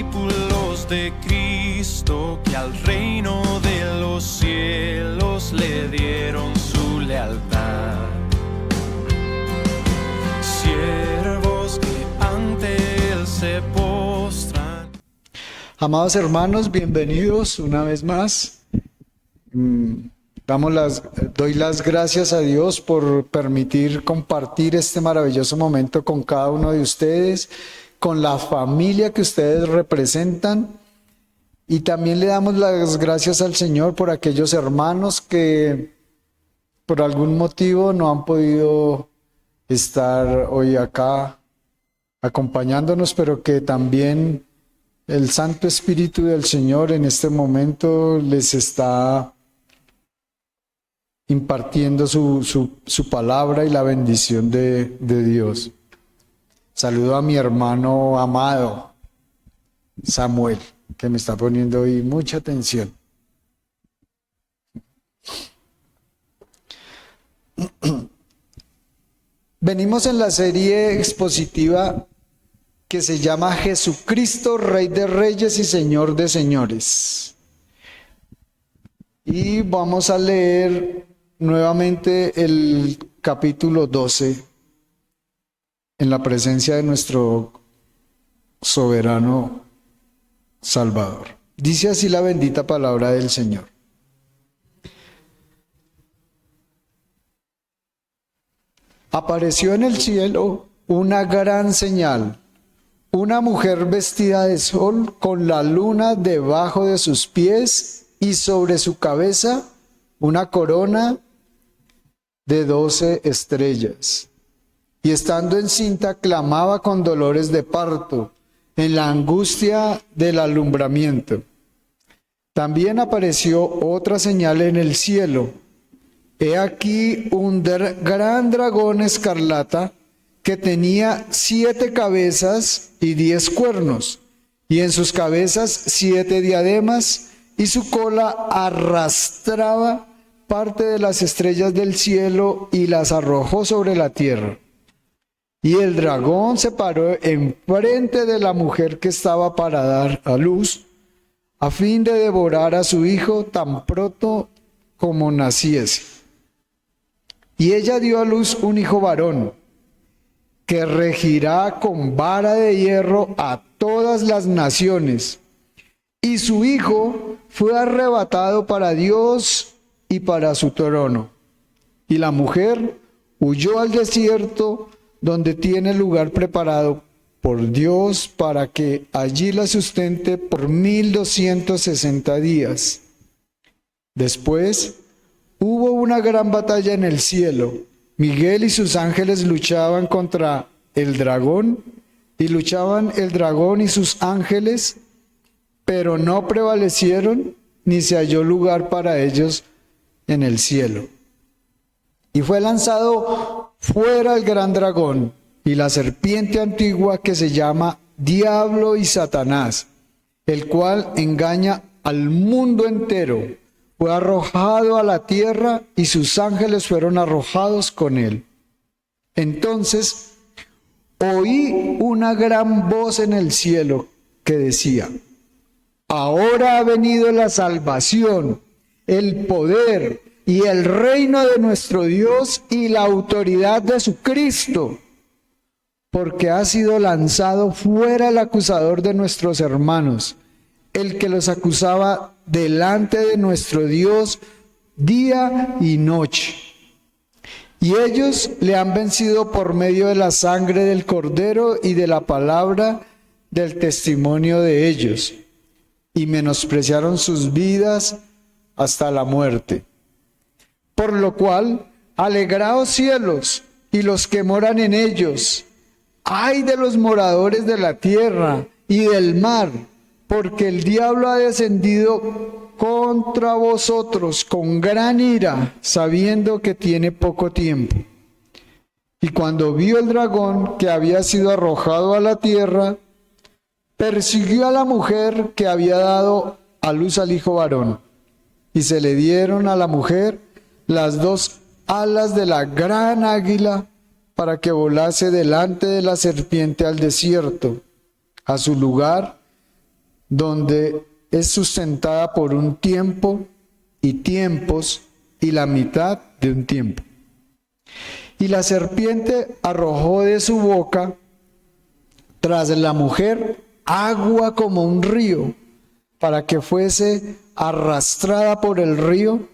discípulos de Cristo que al reino de los cielos le dieron su lealtad. Siervos que ante él se postran. Amados hermanos, bienvenidos una vez más. Doy las gracias a Dios por permitir compartir este maravilloso momento con cada uno de ustedes, con la familia que ustedes representan, y también le damos las gracias al Señor por aquellos hermanos que por algún motivo no han podido estar hoy acá acompañándonos, pero que también el Santo Espíritu del Señor en este momento les está impartiendo su palabra y la bendición de Dios. Saludo a mi hermano amado, Samuel, que me está poniendo hoy mucha atención. Venimos en la serie expositiva que se llama Jesucristo, Rey de Reyes y Señor de Señores. Y vamos a leer nuevamente el capítulo 12 en la presencia de nuestro soberano Salvador. Dice así la bendita palabra del Señor. Apareció en el cielo una gran señal, una mujer vestida de sol con la luna debajo de sus pies y sobre su cabeza una corona de 12 estrellas. Y estando encinta clamaba con dolores de parto, en la angustia del alumbramiento. También apareció otra señal en el cielo. He aquí un gran dragón escarlata que tenía 7 cabezas y 10 cuernos, y en sus cabezas 7 diademas, y su cola arrastraba parte de las estrellas del cielo y las arrojó sobre la tierra. Y el dragón se paró enfrente de la mujer que estaba para dar a luz, a fin de devorar a su hijo tan pronto como naciese. Y ella dio a luz un hijo varón, que regirá con vara de hierro a todas las naciones. Y su hijo fue arrebatado para Dios y para su trono. Y la mujer huyó al desierto, donde tiene lugar preparado por Dios para que allí la sustente por 1260 días. Después hubo una gran batalla en el cielo. Miguel y sus ángeles luchaban contra el dragón, y luchaban el dragón y sus ángeles, pero no prevalecieron, ni se halló lugar para ellos en el cielo. Y fue lanzado fuera el gran dragón y la serpiente antigua que se llama Diablo y Satanás, el cual engaña al mundo entero. Fue arrojado a la tierra y sus ángeles fueron arrojados con él. Entonces oí una gran voz en el cielo que decía: ahora ha venido la salvación, el poder y el reino de nuestro Dios y la autoridad de su Cristo, porque ha sido lanzado fuera el acusador de nuestros hermanos, el que los acusaba delante de nuestro Dios día y noche. Y ellos le han vencido por medio de la sangre del Cordero y de la palabra del testimonio de ellos, y menospreciaron sus vidas hasta la muerte. Por lo cual, alegraos cielos y los que moran en ellos. Ay de los moradores de la tierra y del mar, porque el diablo ha descendido contra vosotros con gran ira, sabiendo que tiene poco tiempo. Y cuando vio el dragón que había sido arrojado a la tierra, persiguió a la mujer que había dado a luz al hijo varón, y se le dieron a la mujer las 2 alas de la gran águila para que volase delante de la serpiente al desierto, a su lugar donde es sustentada por un tiempo y tiempos y la mitad de un tiempo. Y la serpiente arrojó de su boca tras la mujer agua como un río, para que fuese arrastrada por el río.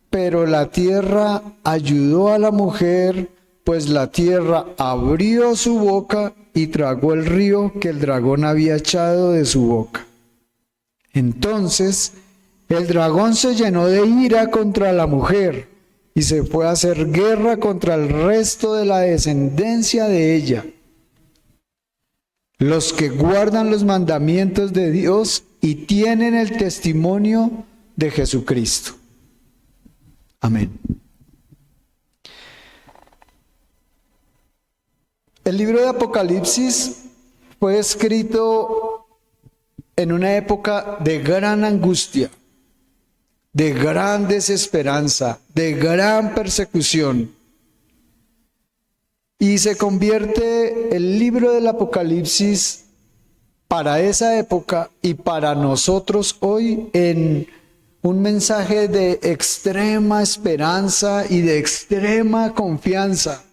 Pero la tierra ayudó a la mujer, pues la tierra abrió su boca y tragó el río que el dragón había echado de su boca. Entonces el dragón se llenó de ira contra la mujer y se fue a hacer guerra contra el resto de la descendencia de ella, los que guardan los mandamientos de Dios y tienen el testimonio de Jesucristo. Amén. El libro de Apocalipsis fue escrito en una época de gran angustia, de gran desesperanza, de gran persecución. Y se convierte el libro del Apocalipsis para esa época y para nosotros hoy en un mensaje de extrema esperanza y de extrema confianza,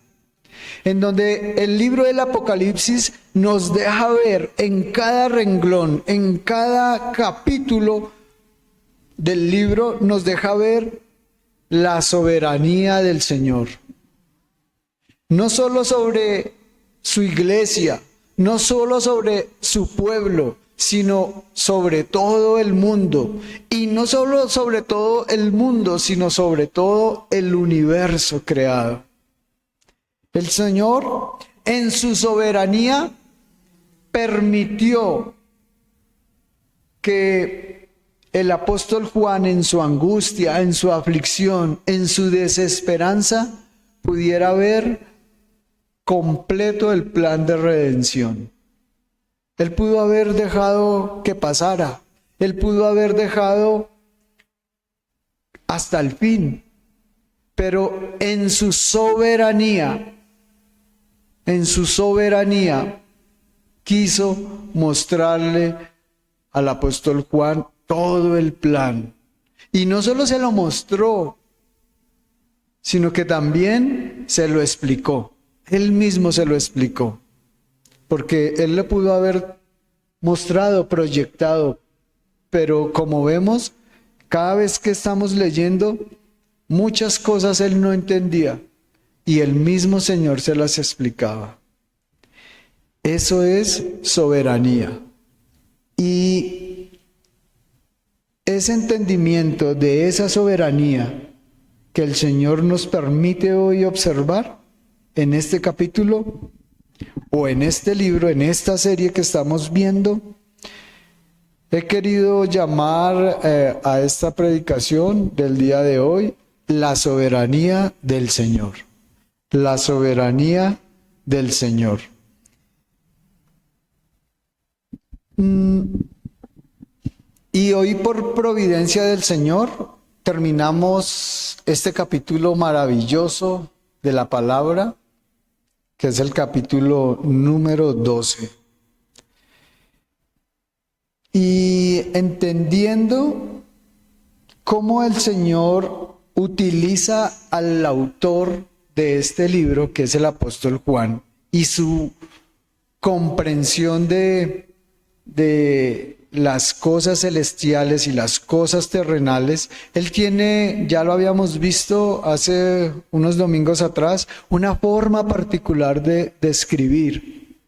en donde el libro del Apocalipsis nos deja ver en cada renglón, en cada capítulo del libro, nos deja ver la soberanía del Señor. No solo sobre su iglesia, no solo sobre su pueblo, sino sobre todo el mundo. Y no solo sobre todo el mundo, sino sobre todo el universo creado. El Señor, en su soberanía, permitió que el apóstol Juan, en su angustia, en su aflicción, en su desesperanza, pudiera ver completo el plan de redención. Él pudo haber dejado que pasara, él pudo haber dejado hasta el fin, pero en su soberanía, quiso mostrarle al apóstol Juan todo el plan. Y no solo se lo mostró, sino que también se lo explicó. Él mismo se lo explicó. Porque él le pudo haber mostrado, proyectado, pero como vemos, cada vez que estamos leyendo, muchas cosas él no entendía y el mismo Señor se las explicaba. Eso es soberanía. Y ese entendimiento de esa soberanía que el Señor nos permite hoy observar en este capítulo, o en este libro, en esta serie que estamos viendo, he querido llamar a esta predicación del día de hoy la soberanía del Señor. La soberanía del Señor. Y hoy, por providencia del Señor, terminamos este capítulo maravilloso de la palabra, que es el capítulo número 12. Y entendiendo cómo el Señor utiliza al autor de este libro, que es el apóstol Juan, y su comprensión de las cosas celestiales y las cosas terrenales, él tiene, ya lo habíamos visto hace unos domingos atrás, una forma particular de escribir.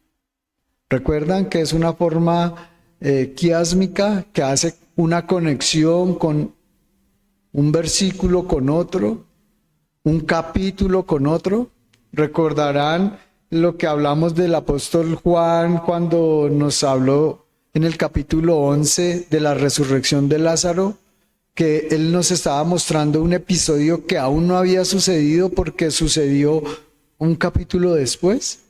¿Recuerdan que es una forma quiásmica que hace una conexión con un versículo con otro, un capítulo con otro? Recordarán lo que hablamos del apóstol Juan cuando nos habló en el capítulo 11 de la resurrección de Lázaro, que él nos estaba mostrando un episodio que aún no había sucedido porque sucedió un capítulo después.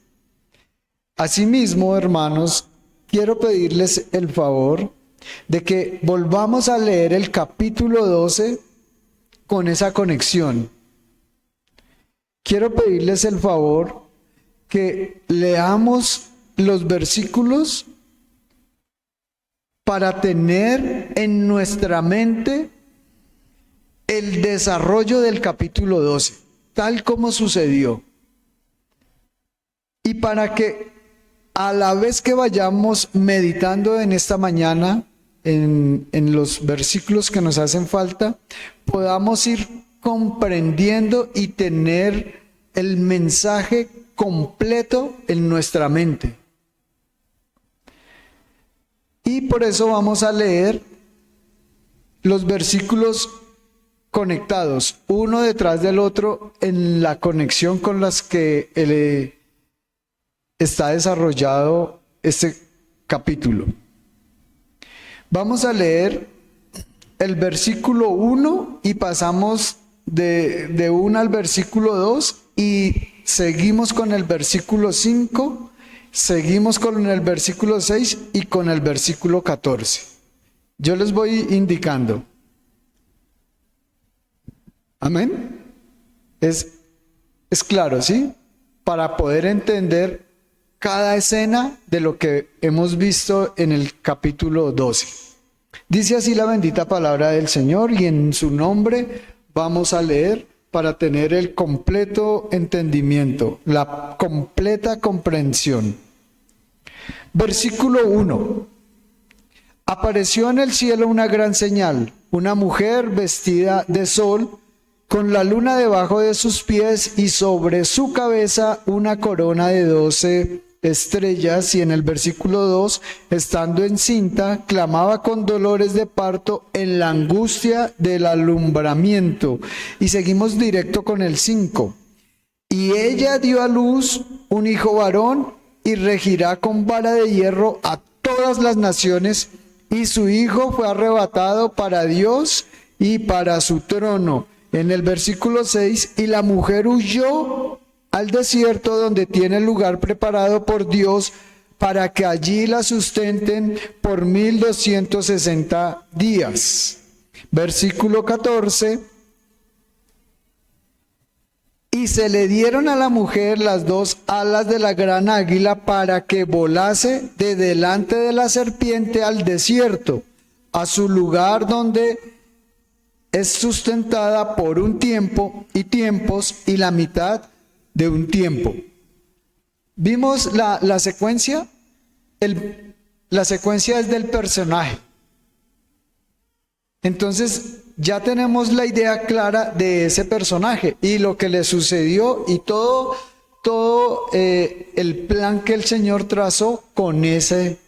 Asimismo, hermanos, quiero pedirles el favor de que volvamos a leer el capítulo 12 con esa conexión. Quiero pedirles el favor que leamos los versículos para tener en nuestra mente el desarrollo del capítulo 12, tal como sucedió. Y para que a la vez que vayamos meditando en esta mañana, en los versículos que nos hacen falta, podamos ir comprendiendo y tener el mensaje completo en nuestra mente. Y por eso vamos a leer los versículos conectados, uno detrás del otro, en la conexión con las que está desarrollado este capítulo. Vamos a leer el versículo 1 y pasamos de 1 al versículo 2 y seguimos con el versículo 5, seguimos con el versículo 6 y con el versículo 14. Yo les voy indicando. Amén. Es claro, ¿sí? Para poder entender cada escena de lo que hemos visto en el capítulo 12. Dice así la bendita palabra del Señor, y en su nombre vamos a leer para tener el completo entendimiento, la completa comprensión. Versículo 1. Apareció en el cielo una gran señal, una mujer vestida de sol, con la luna debajo de sus pies y sobre su cabeza una corona de 12 estrellas. Y en el versículo 2, estando encinta, clamaba con dolores de parto en la angustia del alumbramiento. Y seguimos directo con el 5. Y ella dio a luz un hijo varón, y regirá con vara de hierro a todas las naciones, y su hijo fue arrebatado para Dios y para su trono. En el versículo 6, y la mujer huyó al desierto, donde tiene lugar preparado por Dios, para que allí la sustenten por 1260 días. Versículo 14. Y se le dieron a la mujer las 2 alas de la gran águila, para que volase de delante de la serpiente al desierto, a su lugar donde es sustentada por un tiempo y tiempos y la mitad de un tiempo. ¿Vimos la secuencia? La secuencia es del personaje. Entonces ya tenemos la idea clara de ese personaje y lo que le sucedió y todo el plan que el Señor trazó con ese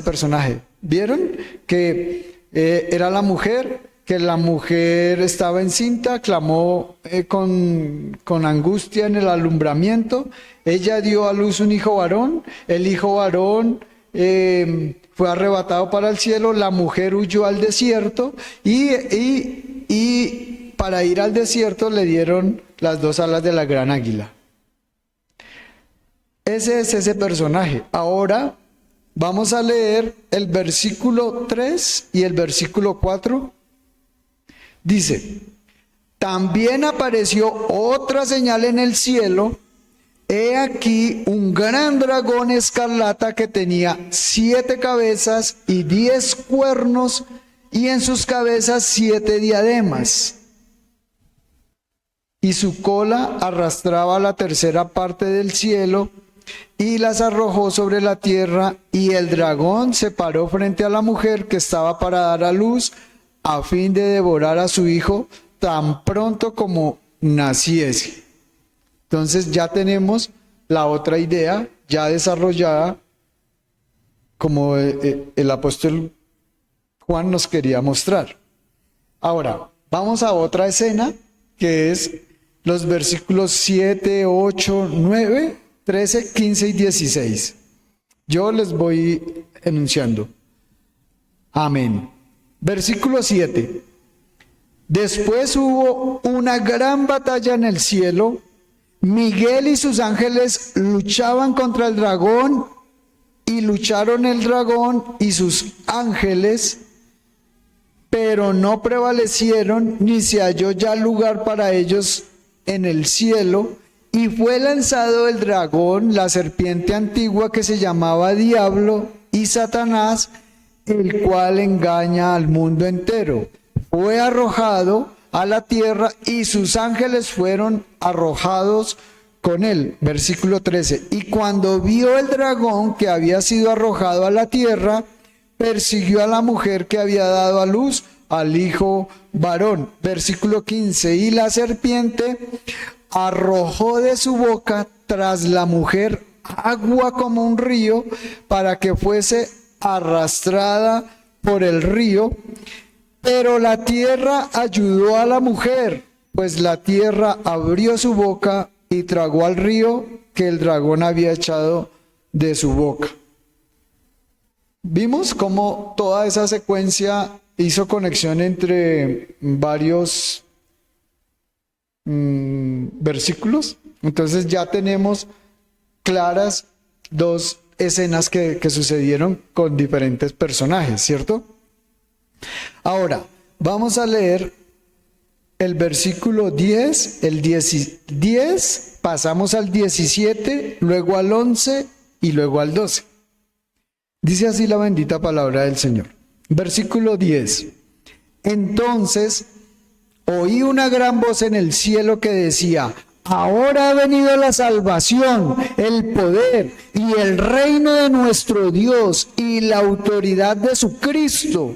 personaje. ¿Vieron? Que era la mujer, que la mujer estaba encinta, clamó con angustia en el alumbramiento. Ella dio a luz un hijo varón, el hijo varón fue arrebatado para el cielo, la mujer huyó al desierto y para ir al desierto le dieron las 2 alas de la gran águila. Ese es ese personaje. Ahora vamos a leer el versículo 3 y el versículo 4. Dice: también apareció otra señal en el cielo. He aquí un gran dragón escarlata que tenía 7 cabezas y 10 cuernos, y en sus cabezas 7 diademas. Y su cola arrastraba la tercera parte del cielo y las arrojó sobre la tierra. Y el dragón se paró frente a la mujer que estaba para dar a luz, a fin de devorar a su hijo tan pronto como naciese. Entonces ya tenemos la otra idea ya desarrollada, como el apóstol Juan nos quería mostrar. Ahora, vamos a otra escena, que es los versículos 7, 8, 9, 13, 15 y 16. Yo les voy enunciando. Amén. Versículo 7. Después hubo una gran batalla en el cielo. Miguel y sus ángeles luchaban contra el dragón, y lucharon el dragón y sus ángeles, pero no prevalecieron, ni se halló ya lugar para ellos en el cielo. Y fue lanzado el dragón, la serpiente antigua, que se llamaba Diablo y Satanás, el cual engaña al mundo entero. Fue arrojado a la tierra y sus ángeles fueron arrojados con él. Versículo 13. Y cuando vio el dragón que había sido arrojado a la tierra, persiguió a la mujer que había dado a luz al hijo varón. Versículo 15. Y la serpiente arrojó de su boca tras la mujer agua como un río, para que fuese arrastrada por el río. Pero la tierra ayudó a la mujer, pues la tierra abrió su boca y tragó al río que el dragón había echado de su boca. Vimos cómo toda esa secuencia hizo conexión entre varios versículos. Entonces ya tenemos claras dos escenas que sucedieron con diferentes personajes, ¿cierto? Ahora, vamos a leer el versículo 10, el 10, pasamos al 17, luego al 11 y luego al 12. Dice así la bendita palabra del Señor. Versículo 10. Entonces oí una gran voz en el cielo que decía: ahora ha venido la salvación, el poder y el reino de nuestro Dios y la autoridad de su Cristo,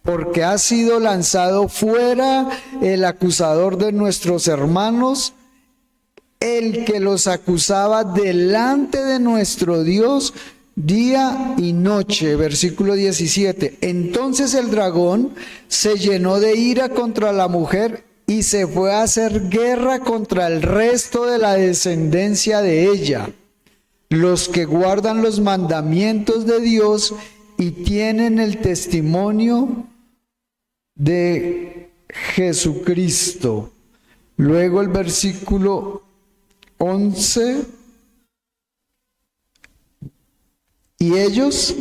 porque ha sido lanzado fuera el acusador de nuestros hermanos, el que los acusaba delante de nuestro Dios día y noche. Versículo 17. Entonces el dragón se llenó de ira contra la mujer y se fue a hacer guerra contra el resto de la descendencia de ella, los que guardan los mandamientos de Dios y tienen el testimonio de Jesucristo. Luego el versículo 11. Y ellos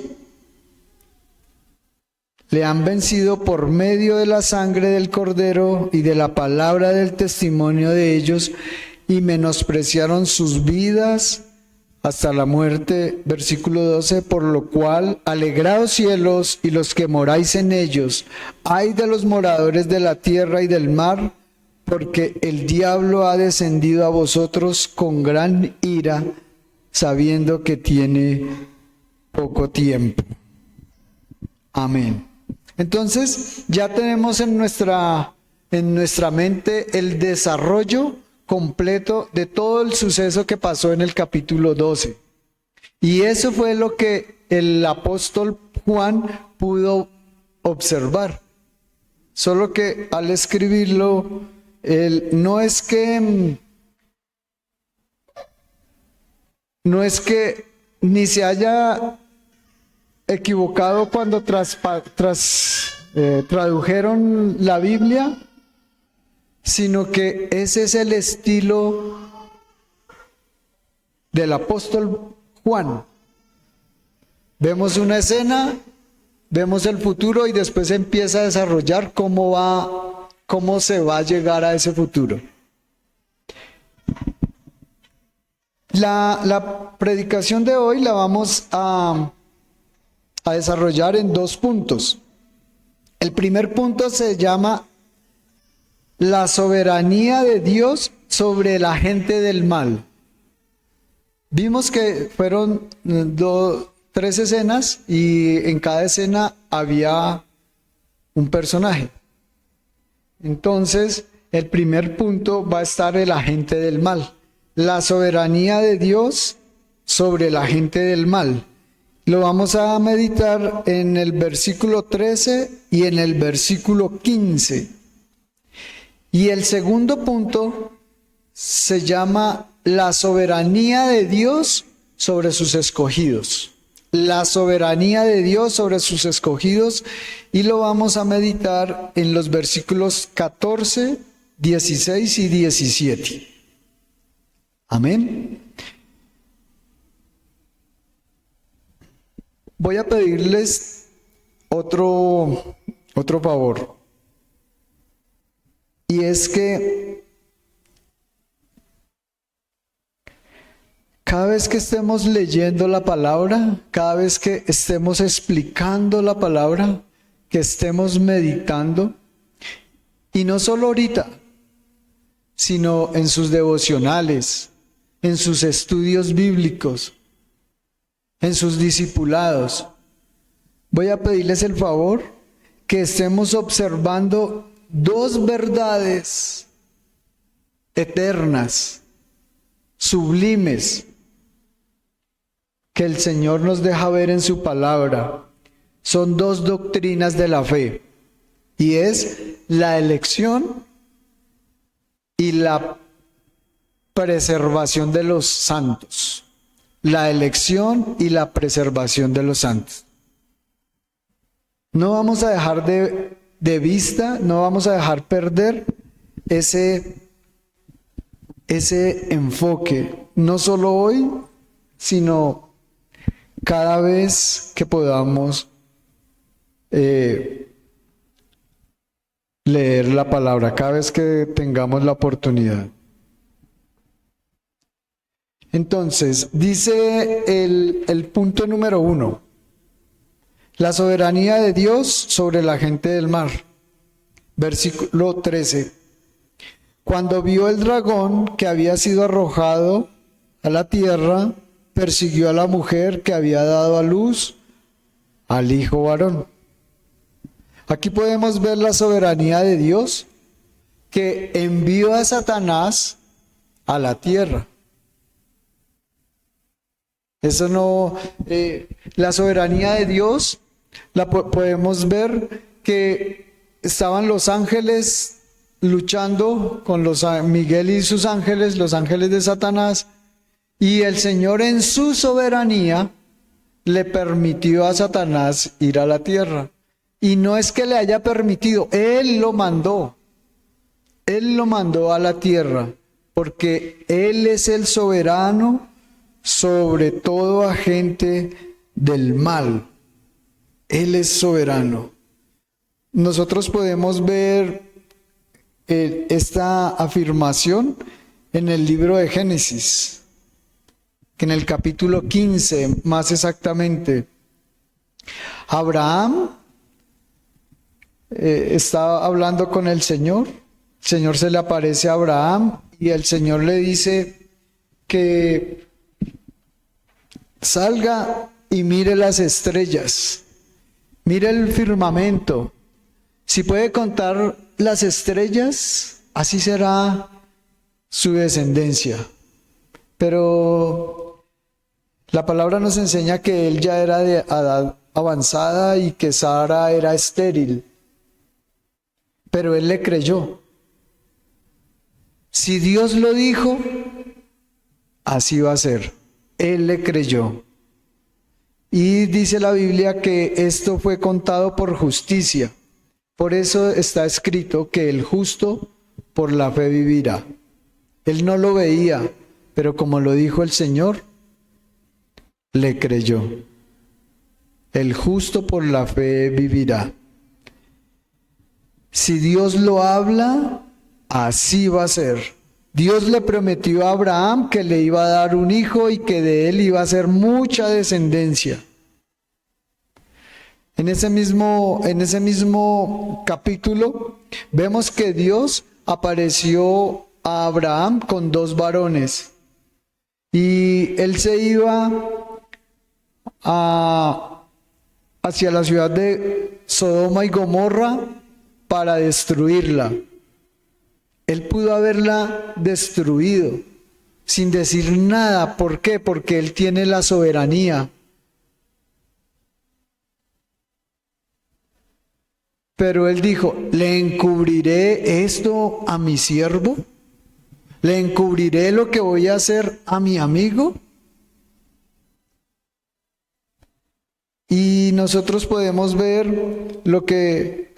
le han vencido por medio de la sangre del Cordero y de la palabra del testimonio de ellos, y menospreciaron sus vidas hasta la muerte. Versículo 12. Por lo cual, alegraos cielos y los que moráis en ellos, ay de los moradores de la tierra y del mar, porque el diablo ha descendido a vosotros con gran ira, sabiendo que tiene poco tiempo. Amén. Entonces ya tenemos en nuestra mente el desarrollo completo de todo el suceso que pasó en el capítulo 12. Y eso fue lo que el apóstol Juan pudo observar. Solo que al escribirlo, no es que ni se haya equivocado cuando tradujeron la Biblia, sino que ese es el estilo del apóstol Juan. Vemos una escena, vemos el futuro y después empieza a desarrollar cómo se va a llegar a ese futuro. La predicación de hoy la vamos a desarrollar en dos puntos. El primer punto se llama la soberanía de Dios sobre la gente del mal. Vimos que fueron tres escenas y en cada escena había un personaje. Entonces, el primer punto va a estar el agente del mal. La soberanía de Dios sobre la gente del mal. Lo vamos a meditar en el versículo 13 y en el versículo 15. Y el segundo punto se llama la soberanía de Dios sobre sus escogidos. La soberanía de Dios sobre sus escogidos, y lo vamos a meditar en los versículos 14, 16 y 17. Amén. Voy a pedirles otro favor. Y es que Cada vez que estemos leyendo la palabra, cada vez que estemos explicando la palabra, que estemos meditando, y no solo ahorita, sino en sus devocionales, en sus estudios bíblicos, en sus discipulados, voy a pedirles el favor que estemos observando dos verdades eternas, sublimes, que el Señor nos deja ver en su palabra. Son dos doctrinas de la fe, y es la elección y la preservación de los santos. La elección y la preservación de los santos. No vamos a dejar de vista, no vamos a dejar perder ese enfoque, no solo hoy, sino cada vez que podamos leer la palabra, cada vez que tengamos la oportunidad. Entonces, dice el punto número 1, la soberanía de Dios sobre la gente del mar. Versículo 13. Cuando vio el dragón que había sido arrojado a la tierra, persiguió a la mujer que había dado a luz al hijo varón. Aquí podemos ver la soberanía de Dios, que envió a Satanás a la tierra. Eso no, la soberanía de Dios la podemos ver que estaban los ángeles luchando con Miguel y sus ángeles, los ángeles de Satanás, y el Señor en su soberanía le permitió a Satanás ir a la tierra. Y no es que le haya permitido, Él lo mandó a la tierra, porque Él es el soberano sobre todo agente del mal. Él es soberano. Nosotros podemos ver esta afirmación en el libro de Génesis, que en el capítulo 15, más exactamente, Abraham está hablando con el Señor se le aparece a Abraham y el Señor le dice que salga y mire las estrellas, mire el firmamento. Si puede contar las estrellas, así será su descendencia. Pero la palabra nos enseña que él ya era de edad avanzada y que Sara era estéril. Pero él le creyó. Si Dios lo dijo, así va a ser. Él le creyó. Y dice la Biblia que esto fue contado por justicia. Por eso está escrito que el justo por la fe vivirá. Él no lo veía, pero como lo dijo el Señor, le creyó. El justo por la fe vivirá. Si Dios lo habla, así va a ser. Dios le prometió a Abraham que le iba a dar un hijo y que de él iba a ser mucha descendencia. En ese mismo capítulo vemos que Dios apareció a Abraham con 2 varones y él se iba hacia la ciudad de Sodoma y Gomorra para destruirla. Él pudo haberla destruido sin decir nada. ¿Por qué? Porque Él tiene la soberanía. Pero Él dijo, ¿le encubriré esto a mi siervo? ¿Le encubriré lo que voy a hacer a mi amigo? Y nosotros podemos ver lo que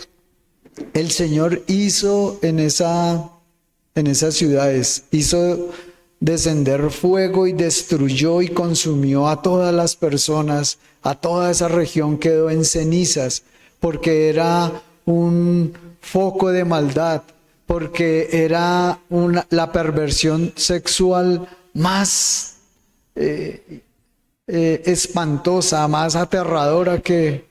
el Señor hizo en esas ciudades. Hizo descender fuego y destruyó y consumió a todas las personas. A toda esa región quedó en cenizas, porque era un foco de maldad, porque era la perversión sexual más espantosa, más aterradora que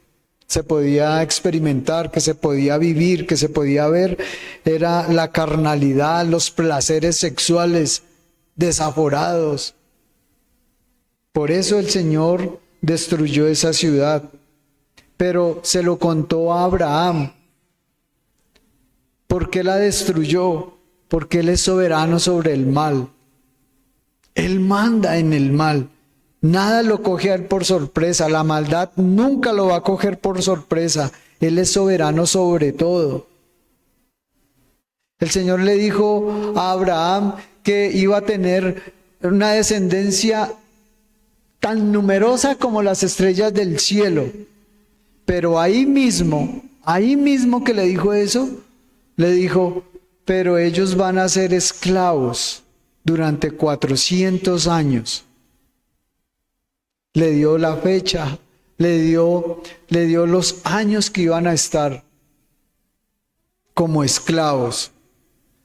se podía experimentar, que se podía vivir, que se podía ver, era la carnalidad, los placeres sexuales desaforados. Por eso el Señor destruyó esa ciudad, pero se lo contó a Abraham. ¿Por qué la destruyó? Porque Él es soberano sobre el mal. Él manda en el mal. Nada lo coge a Él por sorpresa. La maldad nunca lo va a coger por sorpresa. Él es soberano sobre todo. El Señor le dijo a Abraham que iba a tener una descendencia tan numerosa como las estrellas del cielo. Pero ahí mismo que le dijo eso, le dijo, pero ellos van a ser esclavos durante 400 años. Le dio la fecha, le dio los años que iban a estar como esclavos.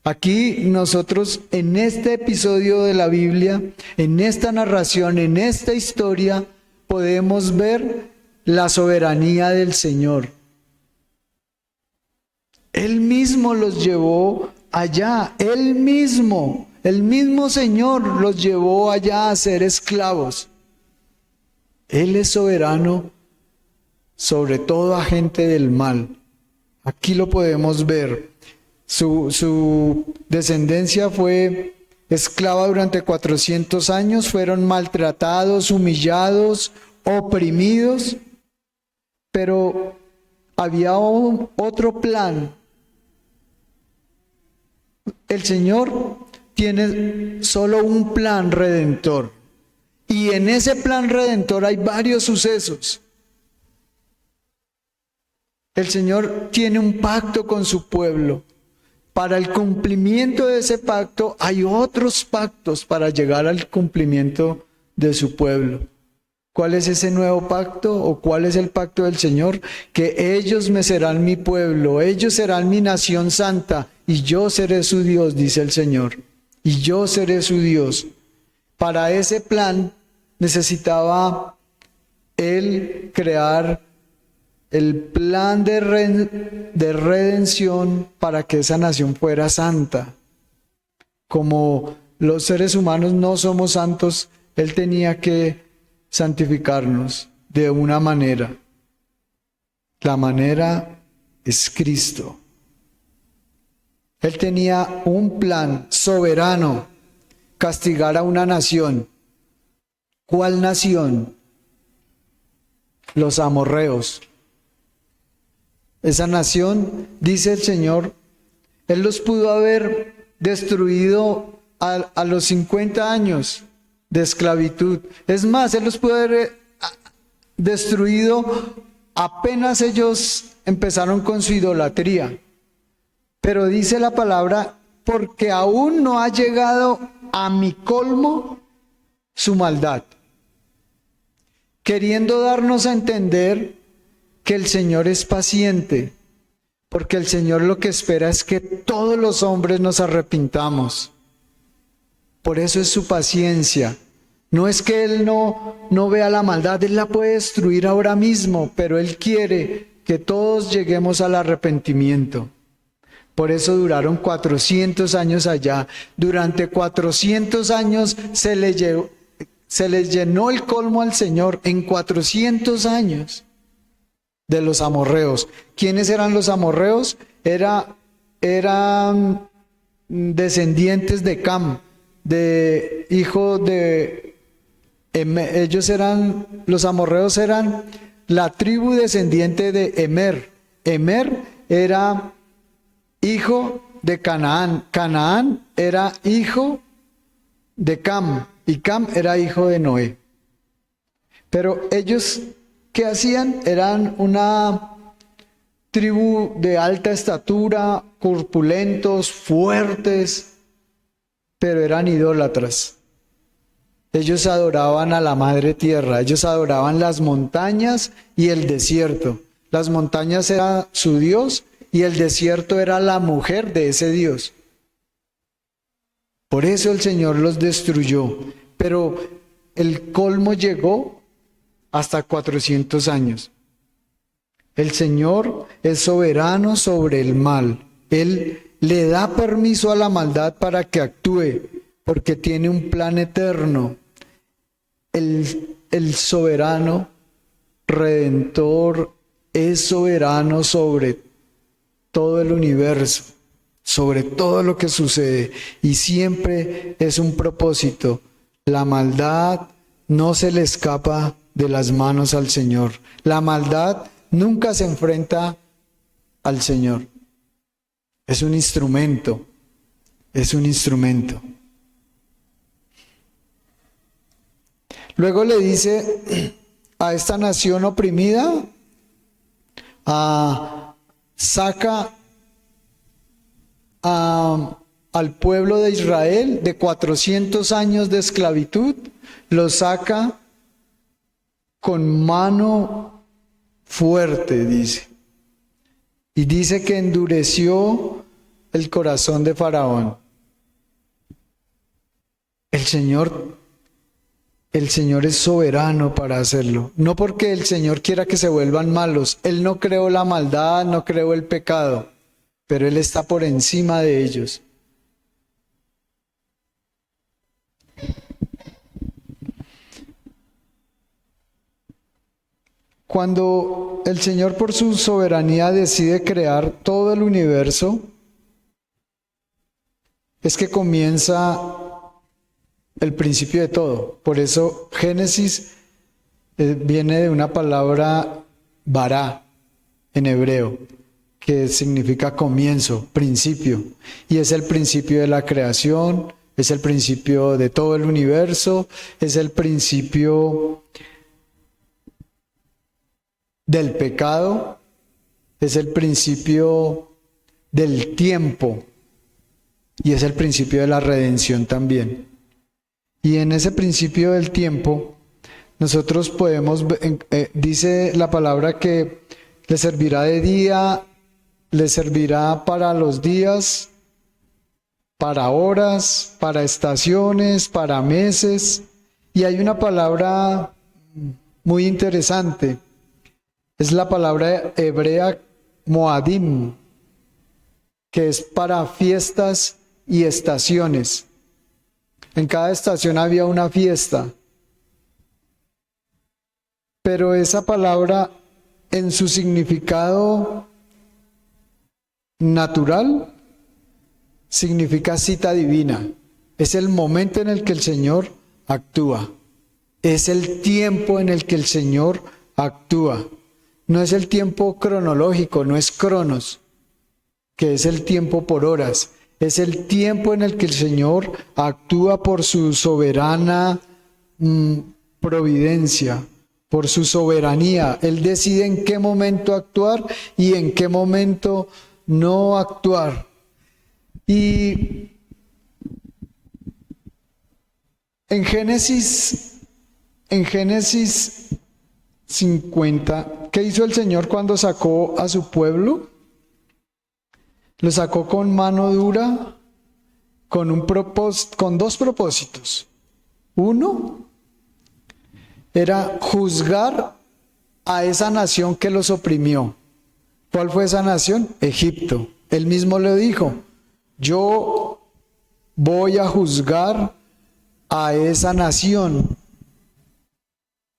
Aquí nosotros en este episodio de la Biblia, en esta narración, en esta historia, podemos ver la soberanía del Señor. Él mismo los llevó allá, Él mismo, el mismo Señor los llevó allá a ser esclavos. Él es soberano sobre todo agente del mal. Aquí lo podemos ver. Su descendencia fue esclava durante 400 años, fueron maltratados, humillados, oprimidos, pero había otro plan. El Señor tiene solo un plan redentor, y en ese plan redentor hay varios sucesos. El Señor tiene un pacto con su pueblo. Para el cumplimiento de ese pacto hay otros pactos para llegar al cumplimiento de su pueblo. ¿Cuál es ese nuevo pacto o cuál es el pacto del Señor? Que ellos me serán mi pueblo, ellos serán mi nación santa y yo seré su Dios, dice el Señor. Y yo seré su Dios. Para ese plan necesitaba Él crear el plan de redención para que esa nación fuera santa. Como los seres humanos no somos santos, Él tenía que santificarnos de una manera. La manera es Cristo. Él tenía un plan soberano, castigar a una nación. ¿Cuál nación? Los amorreos. Esa nación, dice el Señor, Él los pudo haber destruido a los 50 años de esclavitud. Es más, Él los pudo haber destruido apenas ellos empezaron con su idolatría. Pero dice la palabra, porque aún no ha llegado a mi colmo su maldad. Queriendo darnos a entender que el Señor es paciente, porque el Señor lo que espera es que todos los hombres nos arrepintamos. Por eso es su paciencia. No es que Él no vea la maldad, Él la puede destruir ahora mismo, pero Él quiere que todos lleguemos al arrepentimiento. Por eso duraron 400 años allá. Durante 400 años se le llenó el colmo al Señor en 400 años. De los amorreos. ¿Quiénes eran los amorreos? Eran descendientes de Cam, hijo de ellos eran, los amorreos eran la tribu descendiente de Emer. Emer era hijo de Canaán. Canaán era hijo de Cam y Cam era hijo de Noé. Pero ellos, ¿qué hacían? Eran una tribu de alta estatura, corpulentos, fuertes, pero eran idólatras. Ellos adoraban a la madre tierra, ellos adoraban las montañas y el desierto. Las montañas eran su Dios y el desierto era la mujer de ese Dios. Por eso el Señor los destruyó. Pero el colmo llegó hasta 400 años. El Señor es soberano sobre el mal. Él le da permiso a la maldad para que actúe, porque tiene un plan eterno. El soberano redentor es soberano sobre todo el universo, sobre todo lo que sucede, y siempre es un propósito. La maldad no se le escapa de las manos al Señor. La maldad nunca se enfrenta al Señor. Es un instrumento, es un instrumento. Luego le dice a esta nación oprimida, saca al pueblo de Israel de 400 años de esclavitud, lo saca con mano fuerte, dice. Y dice que endureció el corazón de Faraón. El Señor es soberano para hacerlo. No porque el Señor quiera que se vuelvan malos. Él no creó la maldad, no creó el pecado, pero Él está por encima de ellos. Cuando el Señor por su soberanía decide crear todo el universo, es que comienza el principio de todo. Por eso Génesis viene de una palabra bará en hebreo, que significa comienzo, principio. Y es el principio de la creación, es el principio de todo el universo, es el principio del pecado, es el principio del tiempo y es el principio de la redención también. Y en ese principio del tiempo, nosotros podemos, dice la palabra que le servirá de día, le servirá para los días, para horas, para estaciones, para meses. Y hay una palabra muy interesante. Es la palabra hebrea moadim, que es para fiestas y estaciones. En cada estación había una fiesta. Pero esa palabra, en su significado natural, significa cita divina. Es el momento en el que el Señor actúa. Es el tiempo en el que el Señor actúa. No es el tiempo cronológico, no es cronos, que es el tiempo por horas. Es el tiempo en el que el Señor actúa por su soberana providencia, por su soberanía. Él decide en qué momento actuar y en qué momento no actuar. Y en Génesis 50, ¿qué hizo el Señor cuando sacó a su pueblo? Lo sacó con mano dura, con dos propósitos. Uno era juzgar a esa nación que los oprimió. ¿Cuál fue esa nación? Egipto. Él mismo le dijo: yo voy a juzgar a esa nación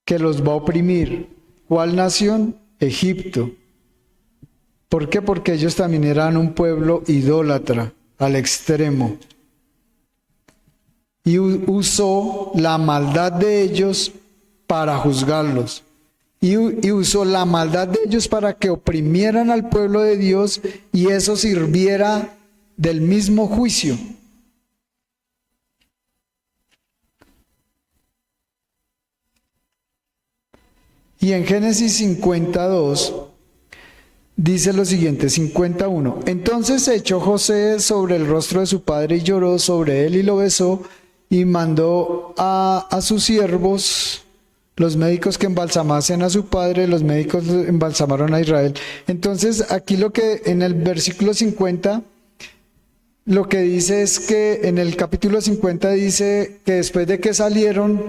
que los va a oprimir. ¿Cuál nación? Egipto. ¿Por qué? Porque ellos también eran un pueblo idólatra al extremo. Y usó la maldad de ellos para juzgarlos. Y usó la maldad de ellos para que oprimieran al pueblo de Dios y eso sirviera del mismo juicio. Y en Génesis 52 dice lo siguiente, 51. Entonces se echó José sobre el rostro de su padre y lloró sobre él y lo besó y mandó a sus siervos, los médicos, que embalsamasen a su padre. Los médicos embalsamaron a Israel. Entonces aquí lo que en el versículo 50 lo que dice es que en el capítulo 50 dice que después de que salieron,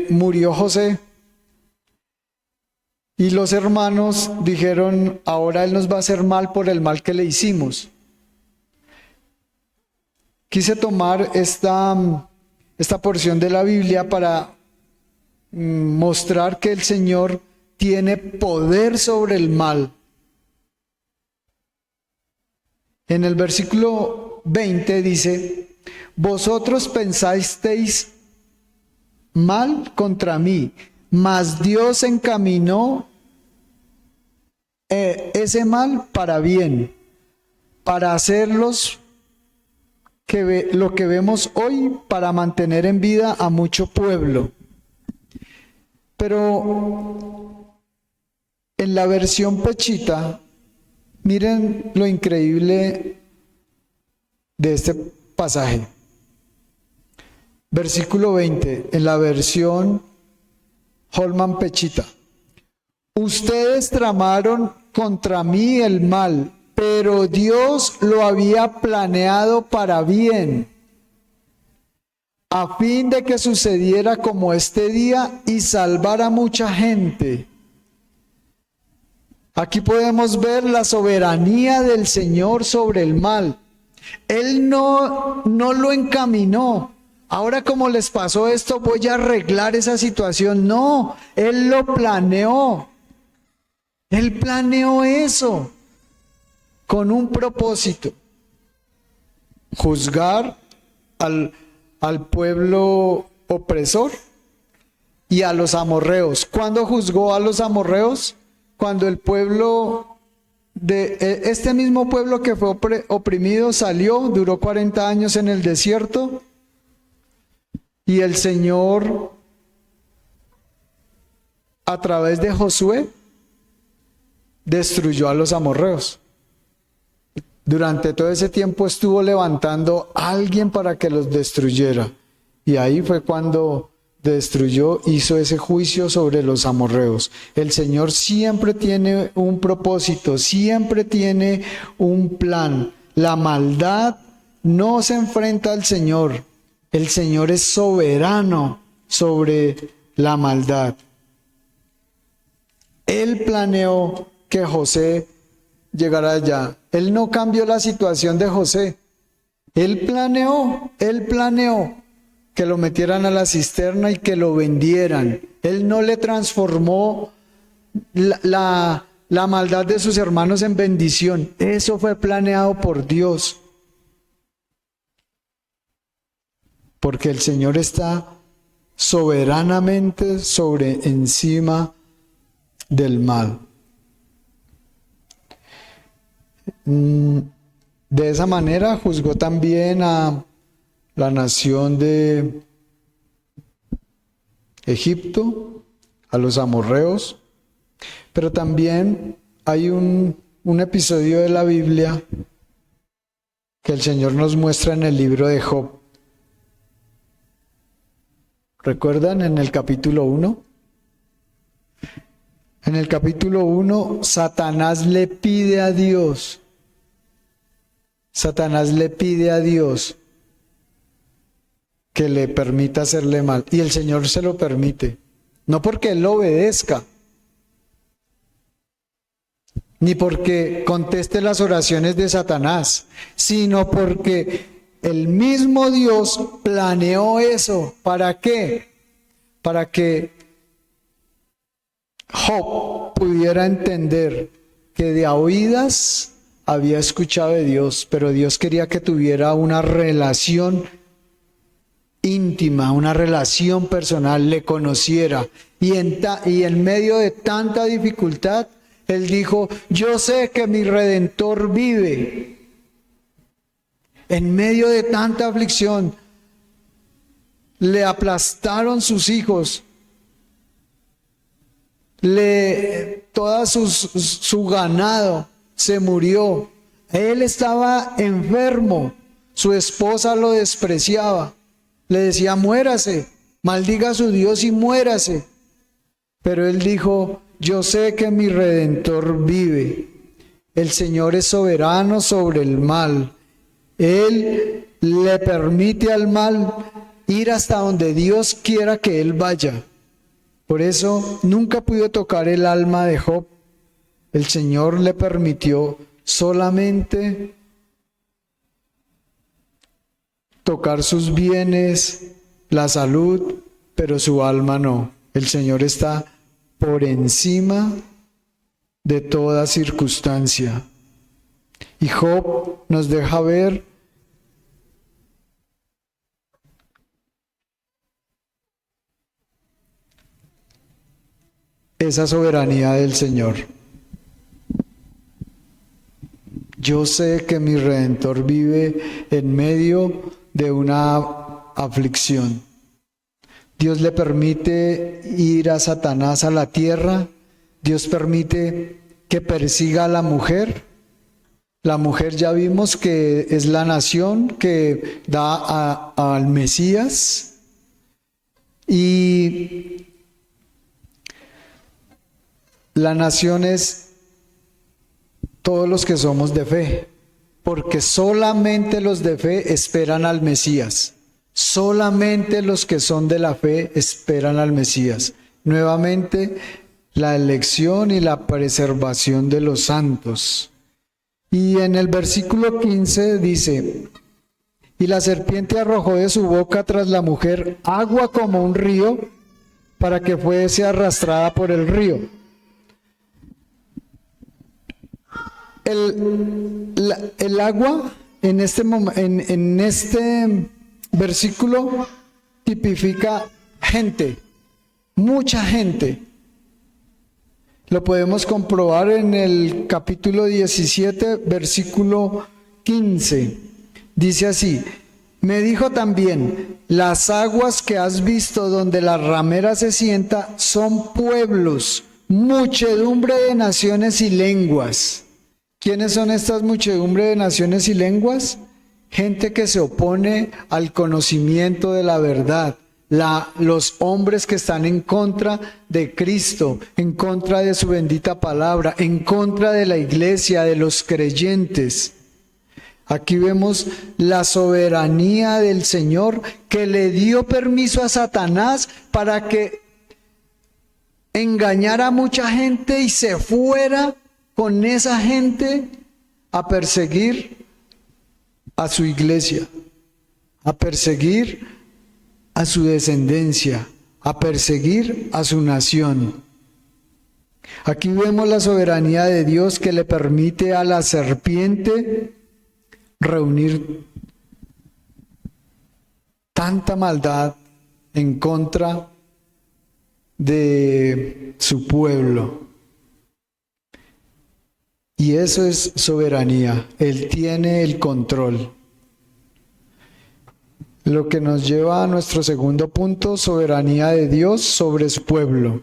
murió José. Y los hermanos dijeron, ahora él nos va a hacer mal por el mal que le hicimos. Quise tomar esta porción de la Biblia para mostrar que el Señor tiene poder sobre el mal. En el versículo 20 dice, vosotros pensasteis mal contra mí, mas Dios encaminó ese mal para bien, para hacerlos lo que vemos hoy, para mantener en vida a mucho pueblo. Pero en la versión Pechita, miren lo increíble de este pasaje. Versículo 20, en la versión Holman Pechita. Ustedes tramaron contra mí el mal, pero Dios lo había planeado para bien, a fin de que sucediera como este día y salvara a mucha gente. Aquí podemos ver la soberanía del Señor sobre el mal. Él no lo encaminó. Ahora, como les pasó esto, voy a arreglar esa situación. No, Él lo planeó. Él planeó eso con un propósito: juzgar al pueblo opresor y a los amorreos. ¿Cuándo juzgó a los amorreos? Cuando el pueblo este mismo pueblo que fue oprimido salió, duró 40 años en el desierto, y el Señor, a través de Josué, destruyó a los amorreos. Durante todo ese tiempo estuvo levantando a alguien para que los destruyera, y ahí fue cuando destruyó, hizo ese juicio sobre los amorreos. El Señor siempre tiene un propósito, siempre tiene un plan. La maldad no se enfrenta al Señor. El Señor es soberano sobre la maldad. Él planeó que José llegara allá. Él no cambió la situación de José. Él planeó que lo metieran a la cisterna y que lo vendieran. Él no le transformó la maldad de sus hermanos en bendición. Eso fue planeado por Dios. Porque el Señor está soberanamente encima del mal. De esa manera juzgó también a la nación de Egipto, a los amorreos, pero también hay un episodio de la Biblia que el Señor nos muestra en el libro de Job. ¿Recuerdan en el capítulo 1? En el capítulo 1, Satanás le pide a Dios que le permita hacerle mal, y el Señor se lo permite, no porque Él lo obedezca, ni porque conteste las oraciones de Satanás, sino porque el mismo Dios planeó eso. ¿Para qué? Para que Job pudiera entender que de a oídas había escuchado de Dios, pero Dios quería que tuviera una relación íntima, una relación personal, le conociera. Y en medio de tanta dificultad, Él dijo: yo sé que mi Redentor vive. En medio de tanta aflicción, le aplastaron sus hijos, toda su ganado se murió. Él estaba enfermo, su esposa lo despreciaba, le decía: muérase, maldiga a su Dios y muérase. Pero él dijo: yo sé que mi Redentor vive. El Señor es soberano sobre el mal. Él le permite al mal ir hasta donde Dios quiera que él vaya. Por eso nunca pudo tocar el alma de Job. El Señor le permitió solamente tocar sus bienes, la salud, pero su alma no. El Señor está por encima de toda circunstancia. Y Job nos deja ver esa soberanía del Señor. Yo sé que mi Redentor vive en medio de una aflicción. Dios le permite ir a Satanás a la tierra. Dios permite que persiga a la mujer. La mujer ya vimos que es la nación que da al Mesías. Y la nación es todos los que somos de fe, porque solamente los de fe esperan al Mesías. Solamente los que son de la fe esperan al Mesías. Nuevamente, la elección y la preservación de los santos. Y en el versículo 15 dice: y la serpiente arrojó de su boca tras la mujer agua como un río, para que fuese arrastrada por el río. El agua en este versículo tipifica gente, mucha gente. Lo podemos comprobar en el capítulo 17, versículo 15. Dice así: me dijo también, las aguas que has visto donde la ramera se sienta son pueblos, muchedumbre de naciones y lenguas. ¿Quiénes son estas muchedumbre de naciones y lenguas? Gente que se opone al conocimiento de la verdad. Los hombres que están en contra de Cristo, en contra de su bendita palabra, en contra de la iglesia, de los creyentes. Aquí vemos la soberanía del Señor, que le dio permiso a Satanás para que engañara a mucha gente y se fuera con esa gente a perseguir a su iglesia, a perseguir a su descendencia, a perseguir a su nación. Aquí vemos la soberanía de Dios, que le permite a la serpiente reunir tanta maldad en contra de su pueblo. Y eso es soberanía. Él tiene el control. Lo que nos lleva a nuestro segundo punto: soberanía de Dios sobre su pueblo.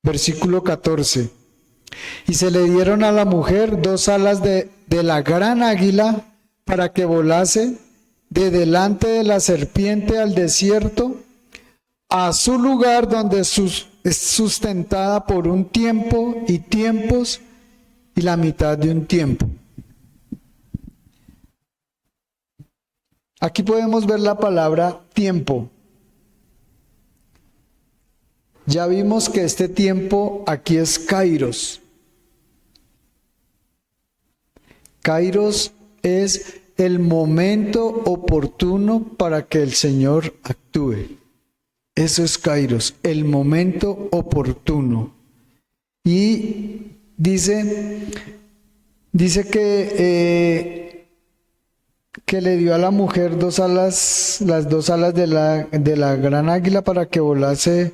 Versículo 14. Y se le dieron a la mujer 2 alas de la gran águila para que volase de delante de la serpiente al desierto, a su lugar donde es sustentada por un tiempo y tiempos y la mitad de un tiempo. Aquí podemos ver la palabra tiempo. Ya vimos que este tiempo aquí es Kairos. Kairos es el momento oportuno para que el Señor actúe. Eso es Kairos, el momento oportuno. Y dice que le dio a la mujer 2 alas, las 2 alas de la gran águila para que volase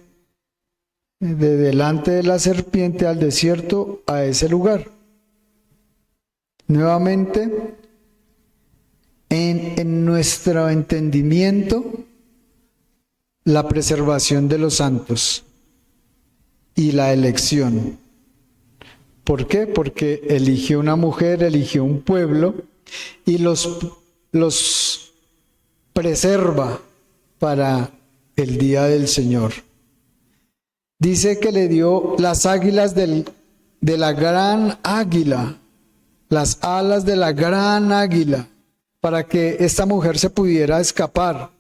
de delante de la serpiente al desierto, a ese lugar. Nuevamente, en nuestro entendimiento, la preservación de los santos y la elección. ¿Por qué? Porque eligió una mujer, eligió un pueblo y los preserva para el día del Señor. Dice que le dio las águilas de la gran águila, las alas de la gran águila. para que esta mujer se pudiera escapar.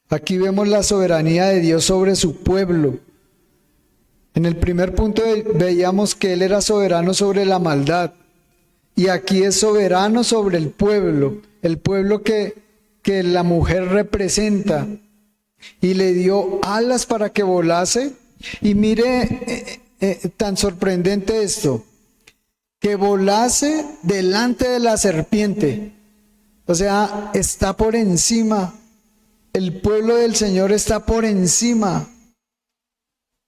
Aquí vemos la soberanía de Dios sobre su pueblo. En el primer punto veíamos que Él era soberano sobre la maldad. Y aquí es soberano sobre el pueblo que la mujer representa. Y le dio alas para que volase. Y mire, tan sorprendente esto, que volase delante de la serpiente. O sea, está por encima. El pueblo del Señor está por encima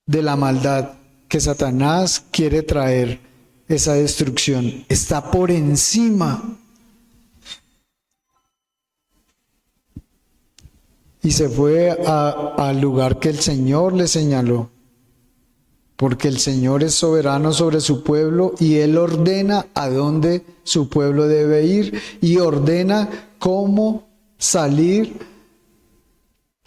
de la maldad que Satanás quiere traer, esa destrucción. Está por encima. Y se fue al lugar que el Señor le señaló. Porque el Señor es soberano sobre su pueblo y Él ordena a dónde su pueblo debe ir y ordena cómo salir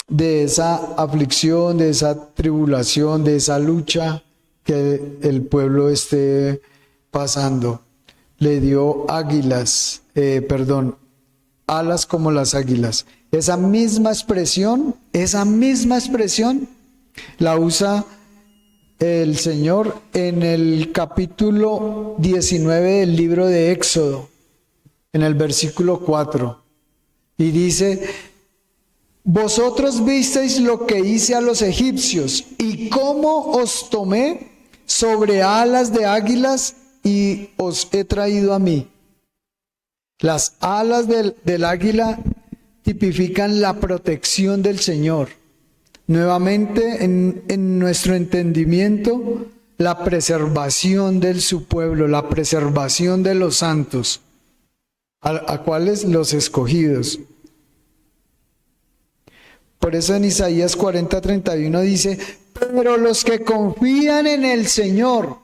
de esa aflicción, de esa tribulación, de esa lucha que el pueblo esté pasando. Le dio alas como las águilas. Esa misma expresión la usa el Señor en el capítulo 19 del libro de Éxodo, en el versículo 4. Y dice: vosotros visteis lo que hice a los egipcios y cómo os tomé sobre alas de águilas y os he traído a mí. Las alas del águila tipifican la protección del Señor. Nuevamente, en nuestro entendimiento, la preservación de su pueblo, la preservación de los santos, a cuáles los escogidos. Por eso en Isaías 40:31 dice: pero los que confían en el Señor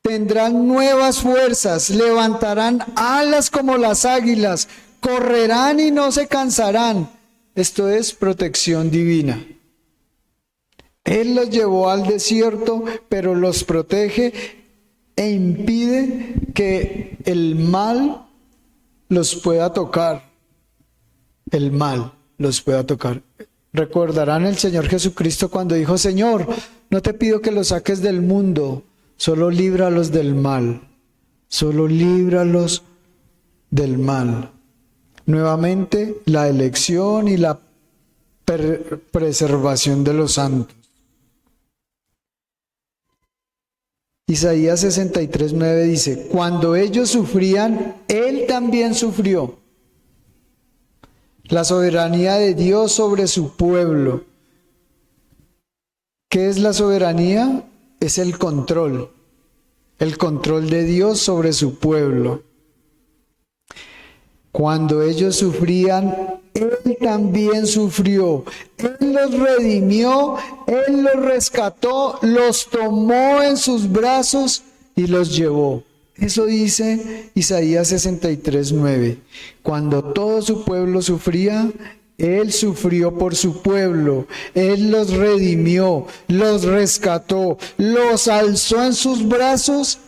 tendrán nuevas fuerzas, levantarán alas como las águilas, correrán y no se cansarán. Esto es protección divina. Él los llevó al desierto, pero los protege e impide que el mal los pueda tocar. El mal los pueda tocar. Recordarán el Señor Jesucristo cuando dijo: Señor, no te pido que los saques del mundo, solo líbralos del mal. Solo líbralos del mal. Nuevamente, la elección y la preservación de los santos. Isaías 63:9 dice: cuando ellos sufrían, Él también sufrió. La soberanía de Dios sobre su pueblo. ¿Qué es la soberanía? Es el control de Dios sobre su pueblo. Cuando ellos sufrían, Él también sufrió. Él los redimió, Él los rescató, los tomó en sus brazos y los llevó. Eso dice Isaías 63:9. Cuando todo su pueblo sufría, Él sufrió por su pueblo. Él los redimió, los rescató, los alzó en sus brazos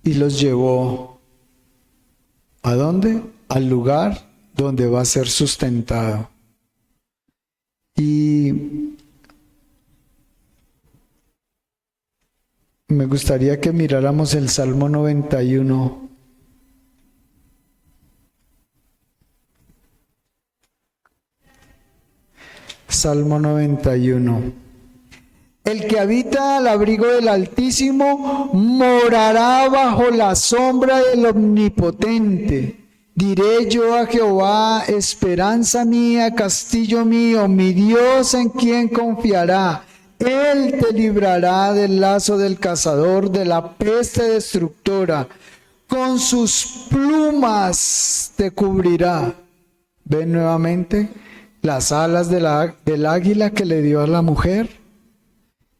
y los llevó. ¿A dónde? Al lugar donde va a ser sustentado. Y me gustaría que miráramos el Salmo 91. Salmo 91. El que habita al abrigo del Altísimo morará bajo la sombra del Omnipotente. Diré yo a Jehová, esperanza mía, castillo mío, mi Dios en quien confiará. Él te librará del lazo del cazador, de la peste destructora. Con sus plumas te cubrirá. ¿Ven nuevamente las alas del águila que le dio a la mujer?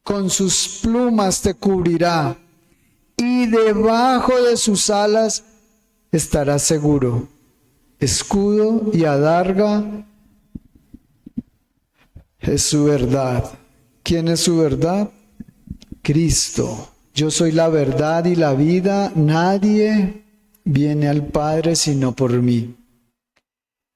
Con sus plumas te cubrirá. Y debajo de sus alas estarás seguro. Escudo y adarga es su verdad. ¿Quién es su verdad? Cristo. Yo soy la verdad y la vida. Nadie viene al Padre sino por mí.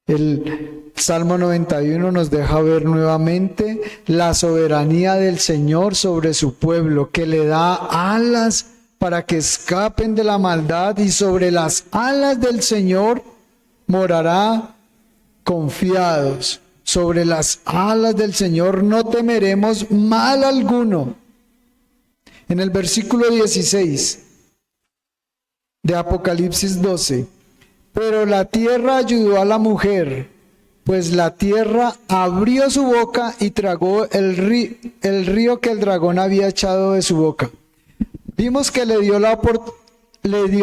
El Salmo 91 nos deja ver nuevamente la soberanía del Señor sobre su pueblo, que le da alas para que escapen de la maldad, y sobre las alas del Señor morará confiados. Sobre las alas del Señor no temeremos mal alguno. En el versículo 16 de Apocalipsis 12, pero la tierra ayudó a la mujer, pues la tierra abrió su boca y tragó el río que el dragón había echado de su boca. Vimos que le dio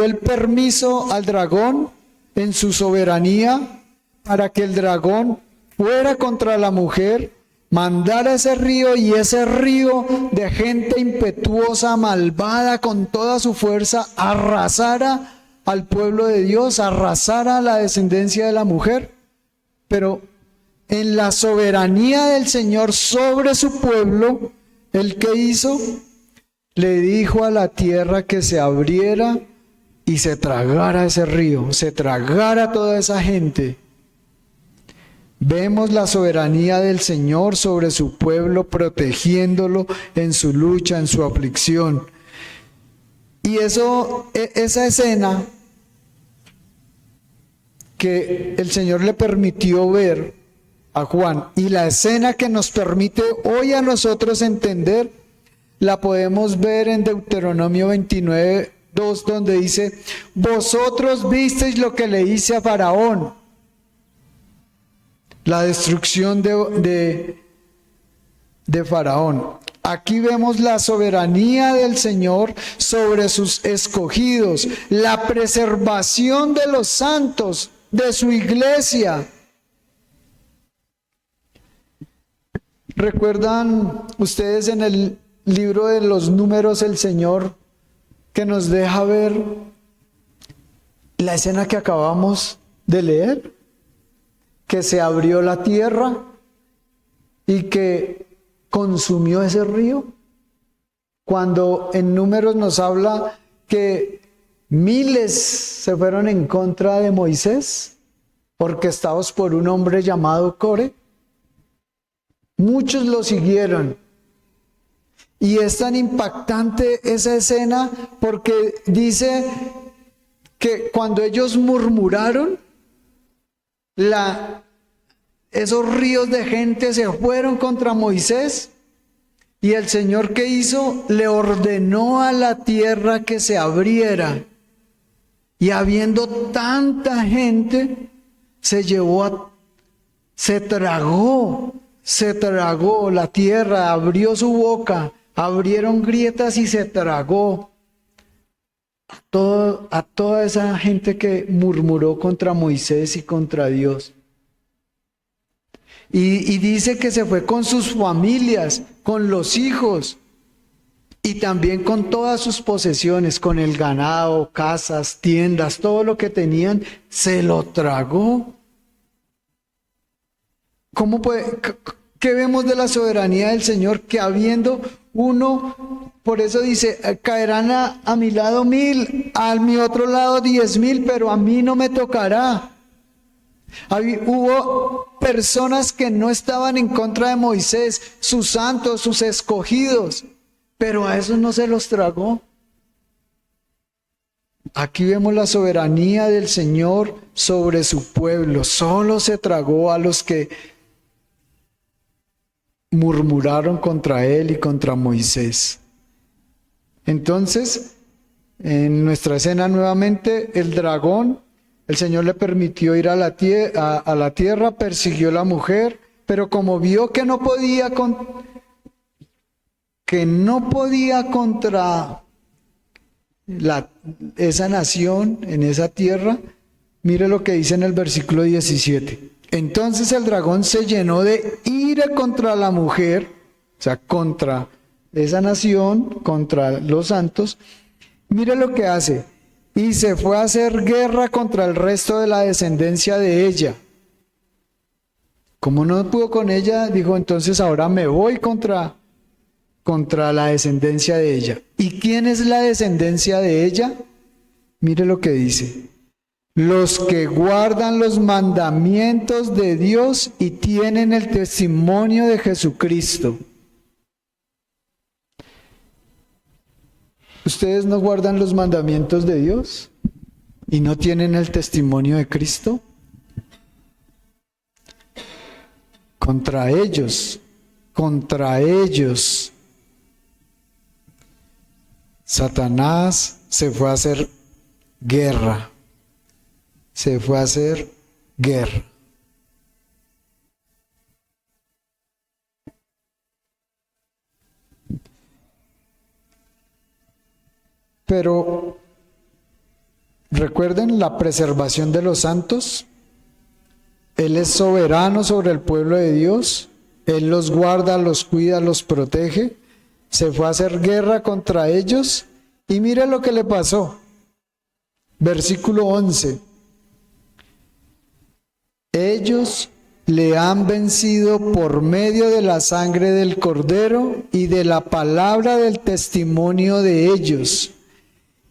el permiso al dragón en su soberanía para que el dragón fuera contra la mujer, mandara ese río, y ese río de gente impetuosa, malvada, con toda su fuerza, arrasara al pueblo de Dios, arrasara a la descendencia de la mujer. Pero en la soberanía del Señor sobre su pueblo, ¿el qué hizo? Le dijo a la tierra que se abriera y se tragara ese río, se tragara toda esa gente. Vemos la soberanía del Señor sobre su pueblo, protegiéndolo en su lucha, en su aflicción. Y esa escena que el Señor le permitió ver a Juan, y la escena que nos permite hoy a nosotros entender, la podemos ver en Deuteronomio 29:2, donde dice: vosotros visteis lo que le hice a Faraón, la destrucción de Faraón. Aquí vemos la soberanía del Señor sobre sus escogidos, la preservación de los santos, de su iglesia. ¿Recuerdan ustedes en el libro de los Números el Señor que nos deja ver la escena que acabamos de leer? Que se abrió la tierra y que consumió ese río. Cuando en Números nos habla que miles se fueron en contra de Moisés, orquestados por un hombre llamado Core. Muchos lo siguieron. Y es tan impactante esa escena porque dice que cuando ellos murmuraron, esos ríos de gente se fueron contra Moisés, y el Señor, ¿qué hizo? Le ordenó a la tierra que se abriera, y habiendo tanta gente, se tragó la tierra, abrió su boca, abrieron grietas y se tragó a toda esa gente que murmuró contra Moisés y contra Dios. Y dice que se fue con sus familias, con los hijos, y también con todas sus posesiones, con el ganado, casas, tiendas, todo lo que tenían, se lo tragó. ¿Qué vemos de la soberanía del Señor? Que habiendo uno, por eso dice, caerán a mi lado 1000, a mi otro lado 10,000, pero a mí no me tocará. Hubo personas que no estaban en contra de Moisés, sus santos, sus escogidos, pero a esos no se los tragó. Aquí vemos la soberanía del Señor sobre su pueblo. Solo se tragó a los que murmuraron contra él y contra Moisés. Entonces, en nuestra escena nuevamente, el dragón, el Señor le permitió ir a la tierra, persiguió a la mujer, pero como vio que no podía contra esa nación en esa tierra, mire lo que dice en el versículo 17. Entonces el dragón se llenó de ira contra la mujer, o sea, contra esa nación, contra los santos. Mire lo que hace. Y se fue a hacer guerra contra el resto de la descendencia de ella. Como no pudo con ella, dijo, entonces ahora me voy contra la descendencia de ella. ¿Y quién es la descendencia de ella? Mire lo que dice. los que guardan los mandamientos de Dios y tienen el testimonio de Jesucristo. ¿Ustedes no guardan los mandamientos de Dios y no tienen el testimonio de Cristo? Contra ellos, Satanás se fue a hacer guerra. Pero recuerden la preservación de los santos. Él es soberano sobre el pueblo de Dios. Él los guarda, los cuida, los protege. Se fue a hacer guerra contra ellos. Y mire lo que le pasó. Versículo 11. Ellos le han vencido por medio de la sangre del Cordero y de la palabra del testimonio de ellos.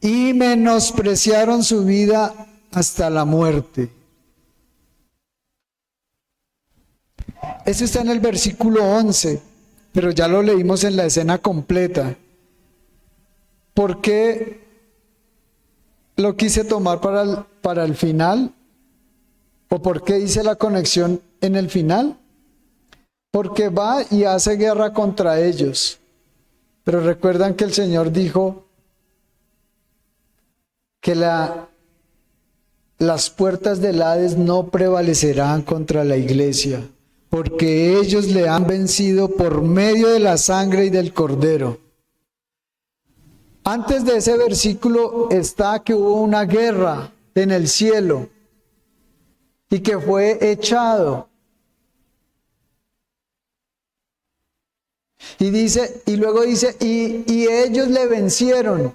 Y menospreciaron su vida hasta la muerte. Eso está en el versículo 11, pero ya lo leímos en la escena completa. ¿Por qué lo quise tomar para el final? ¿O por qué hice la conexión en el final? Porque va y hace guerra contra ellos. Pero recuerdan que el Señor dijo que las puertas del Hades no prevalecerán contra la iglesia, porque ellos le han vencido por medio de la sangre y del Cordero. Antes de ese versículo está que hubo una guerra en el cielo y que fue echado. Y luego dice, y ellos le vencieron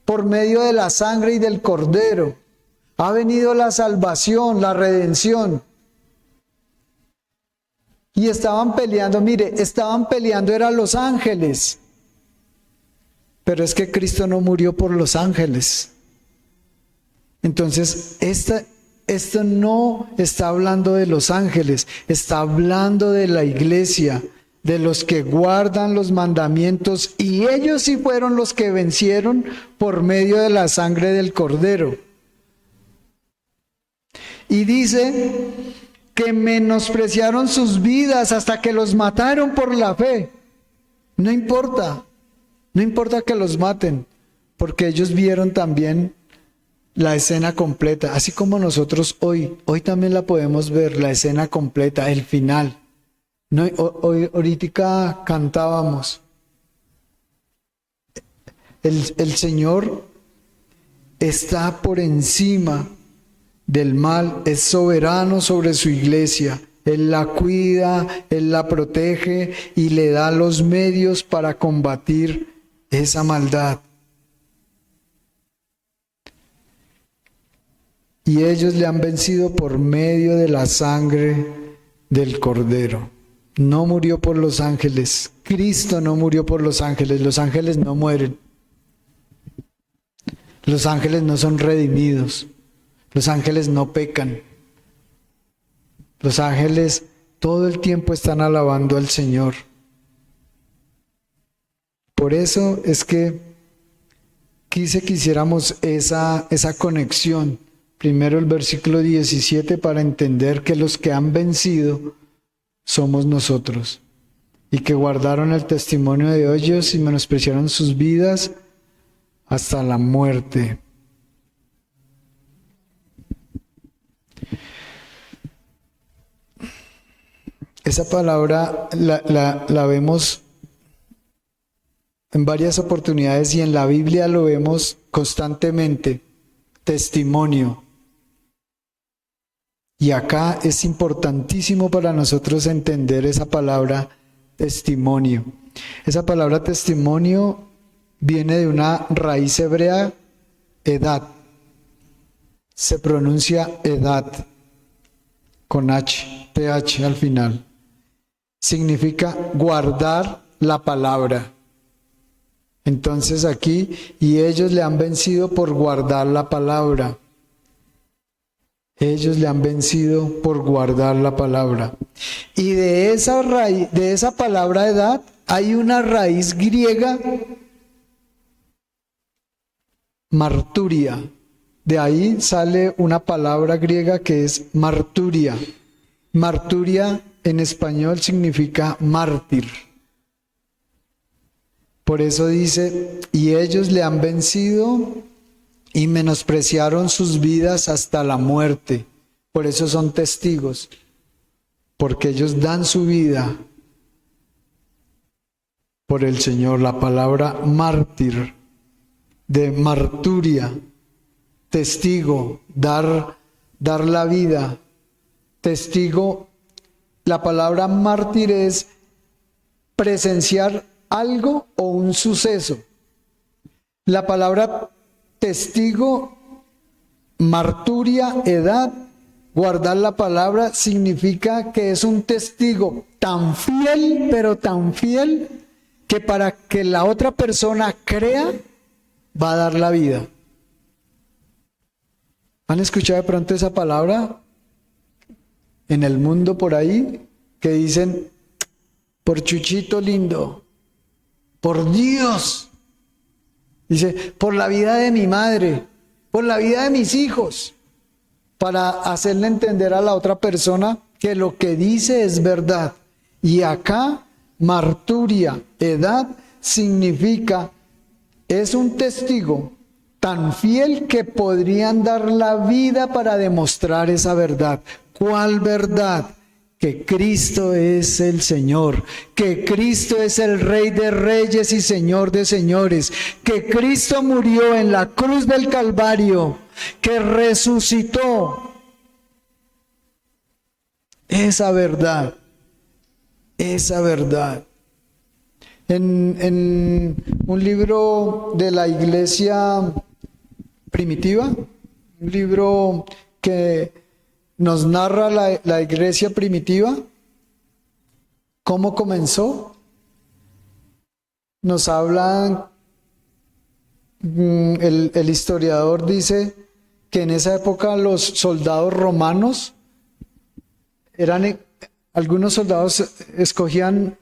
por medio de la sangre y del Cordero. Ha venido la salvación, la redención. Y estaban peleando, eran los ángeles. Pero es que Cristo no murió por los ángeles. Entonces, esto no está hablando de los ángeles, está hablando de la iglesia, de los que guardan los mandamientos, y ellos sí fueron los que vencieron por medio de la sangre del Cordero. Y dice que menospreciaron sus vidas hasta que los mataron por la fe. No importa que los maten, porque ellos vieron también la escena completa, así como nosotros hoy también la podemos ver, la escena completa, el final. No, ahorita cantábamos. El Señor está por encima del mal, es soberano sobre su iglesia. Él la cuida, Él la protege y le da los medios para combatir esa maldad. Y ellos le han vencido por medio de la sangre del Cordero. No murió por los ángeles. Cristo no murió por los ángeles. Los ángeles no mueren. Los ángeles no son redimidos. Los ángeles no pecan. Los ángeles todo el tiempo están alabando al Señor. Por eso es que quise que hiciéramos esa conexión. Primero el versículo 17 para entender que los que han vencido somos nosotros y que guardaron el testimonio de ellos y menospreciaron sus vidas hasta la muerte. Esa palabra la vemos en varias oportunidades y en la Biblia lo vemos constantemente, testimonio. Y acá es importantísimo para nosotros entender esa palabra testimonio. Esa palabra testimonio viene de una raíz hebrea, edad. Se pronuncia edad, con H, TH al final. Significa guardar la palabra. Entonces aquí, y ellos le han vencido por guardar la palabra. Ellos le han vencido por guardar la palabra. Y de esa raíz, de esa palabra edad, hay una raíz griega, marturia. De ahí sale una palabra griega que es marturia. Marturia en español significa mártir. Por eso dice, y ellos le han vencido y menospreciaron sus vidas hasta la muerte. Por eso son testigos, porque ellos dan su vida por el Señor. La palabra mártir, de marturia, testigo, dar la vida, testigo. La palabra mártir es presenciar algo o un suceso. La palabra testigo, marturia, edad, guardar la palabra, significa que es un testigo tan fiel, pero tan fiel, que para que la otra persona crea, va a dar la vida. ¿Han escuchado de pronto esa palabra en el mundo por ahí? Que dicen, por Chuchito lindo, por Dios. Dice, por la vida de mi madre, por la vida de mis hijos, para hacerle entender a la otra persona que lo que dice es verdad. Y acá, marturia, edad, significa, es un testigo tan fiel que podrían dar la vida para demostrar esa verdad. ¿Cuál verdad? Que Cristo es el Señor, que Cristo es el Rey de Reyes y Señor de Señores, que Cristo murió en la cruz del Calvario, que resucitó. Esa verdad, esa verdad. En un libro de la iglesia primitiva, un libro que nos narra la iglesia primitiva, cómo comenzó. Nos habla, el historiador dice que en esa época los soldados romanos algunos soldados escogían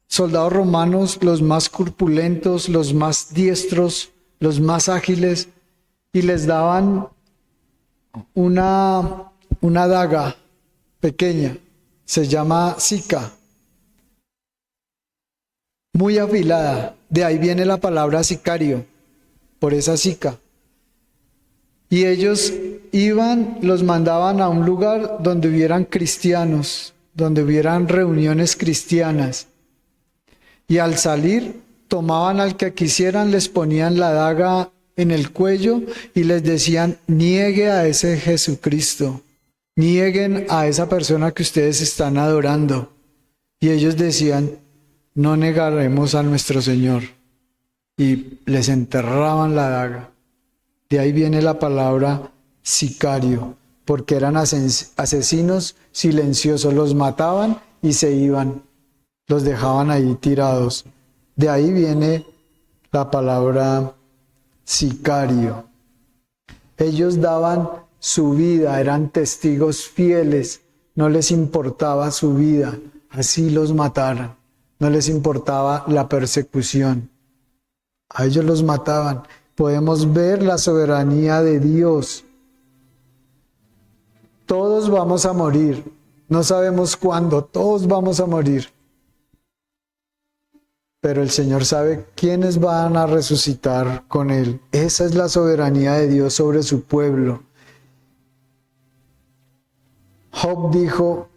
soldados romanos, los más corpulentos, los más diestros, los más ágiles, y les daban una daga pequeña, se llama sica, muy afilada. De ahí viene la palabra sicario, por esa sica. Y ellos los mandaban a un lugar donde hubieran cristianos, donde hubieran reuniones cristianas. Y al salir, tomaban al que quisieran, les ponían la daga en el cuello y les decían, niegue a ese Jesucristo, nieguen a esa persona que ustedes están adorando. Y ellos decían, no negaremos a nuestro Señor. Y les enterraban la daga. De ahí viene la palabra sicario, porque eran asesinos silenciosos, los mataban y se iban, los dejaban ahí tirados. De ahí viene la palabra sicario. Ellos daban su vida, eran testigos fieles, no les importaba su vida, así los mataran, no les importaba la persecución, a ellos los mataban. Podemos ver la soberanía de Dios. Todos vamos a morir, no sabemos cuándo, todos vamos a morir. Pero el Señor sabe quiénes van a resucitar con Él. Esa es la soberanía de Dios sobre su pueblo. Job dijo,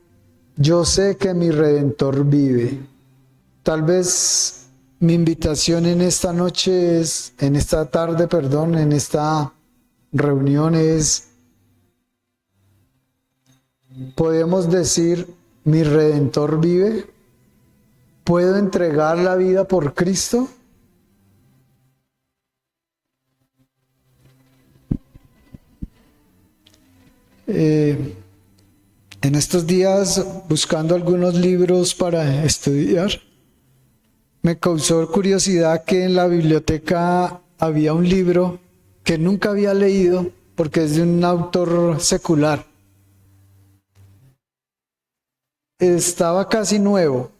yo sé que mi Redentor vive. Tal vez mi invitación en esta noche es, en esta reunión es, podemos decir, mi Redentor vive. ¿Puedo entregar la vida por Cristo? En estos días, buscando algunos libros para estudiar, me causó curiosidad que en la biblioteca había un libro que nunca había leído, porque es de un autor secular. Estaba casi nuevo,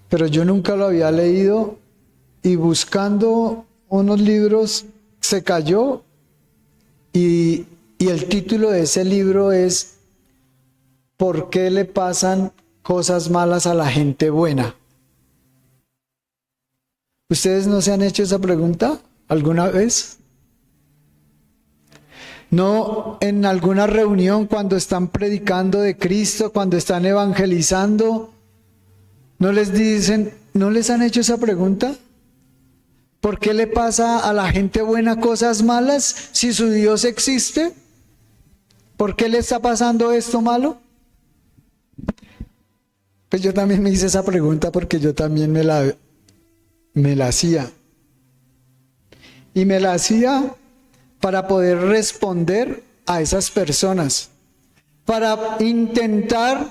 pero yo nunca lo había leído y buscando unos libros se cayó y el título de ese libro es ¿Por qué le pasan cosas malas a la gente buena? ¿Ustedes no se han hecho esa pregunta alguna vez? ¿No en alguna reunión cuando están predicando de Cristo, cuando están evangelizando, no les dicen, no les han hecho esa pregunta? ¿Por qué le pasa a la gente buena cosas malas si su Dios existe? ¿Por qué le está pasando esto malo? Pues yo también me hice esa pregunta porque yo también me la hacía. Y me la hacía para poder responder a esas personas, para intentar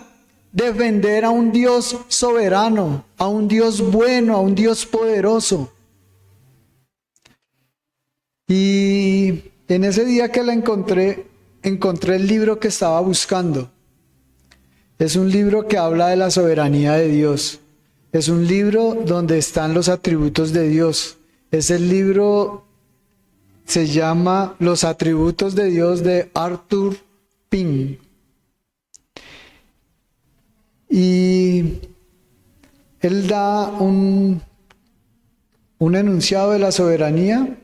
defender a un Dios soberano, a un Dios bueno, a un Dios poderoso. Y en ese día que la encontré el libro que estaba buscando. Es un libro que habla de la soberanía de Dios. Es un libro donde están los atributos de Dios. Ese libro se llama Los atributos de Dios de Arthur Pink. Y él da un enunciado de la soberanía.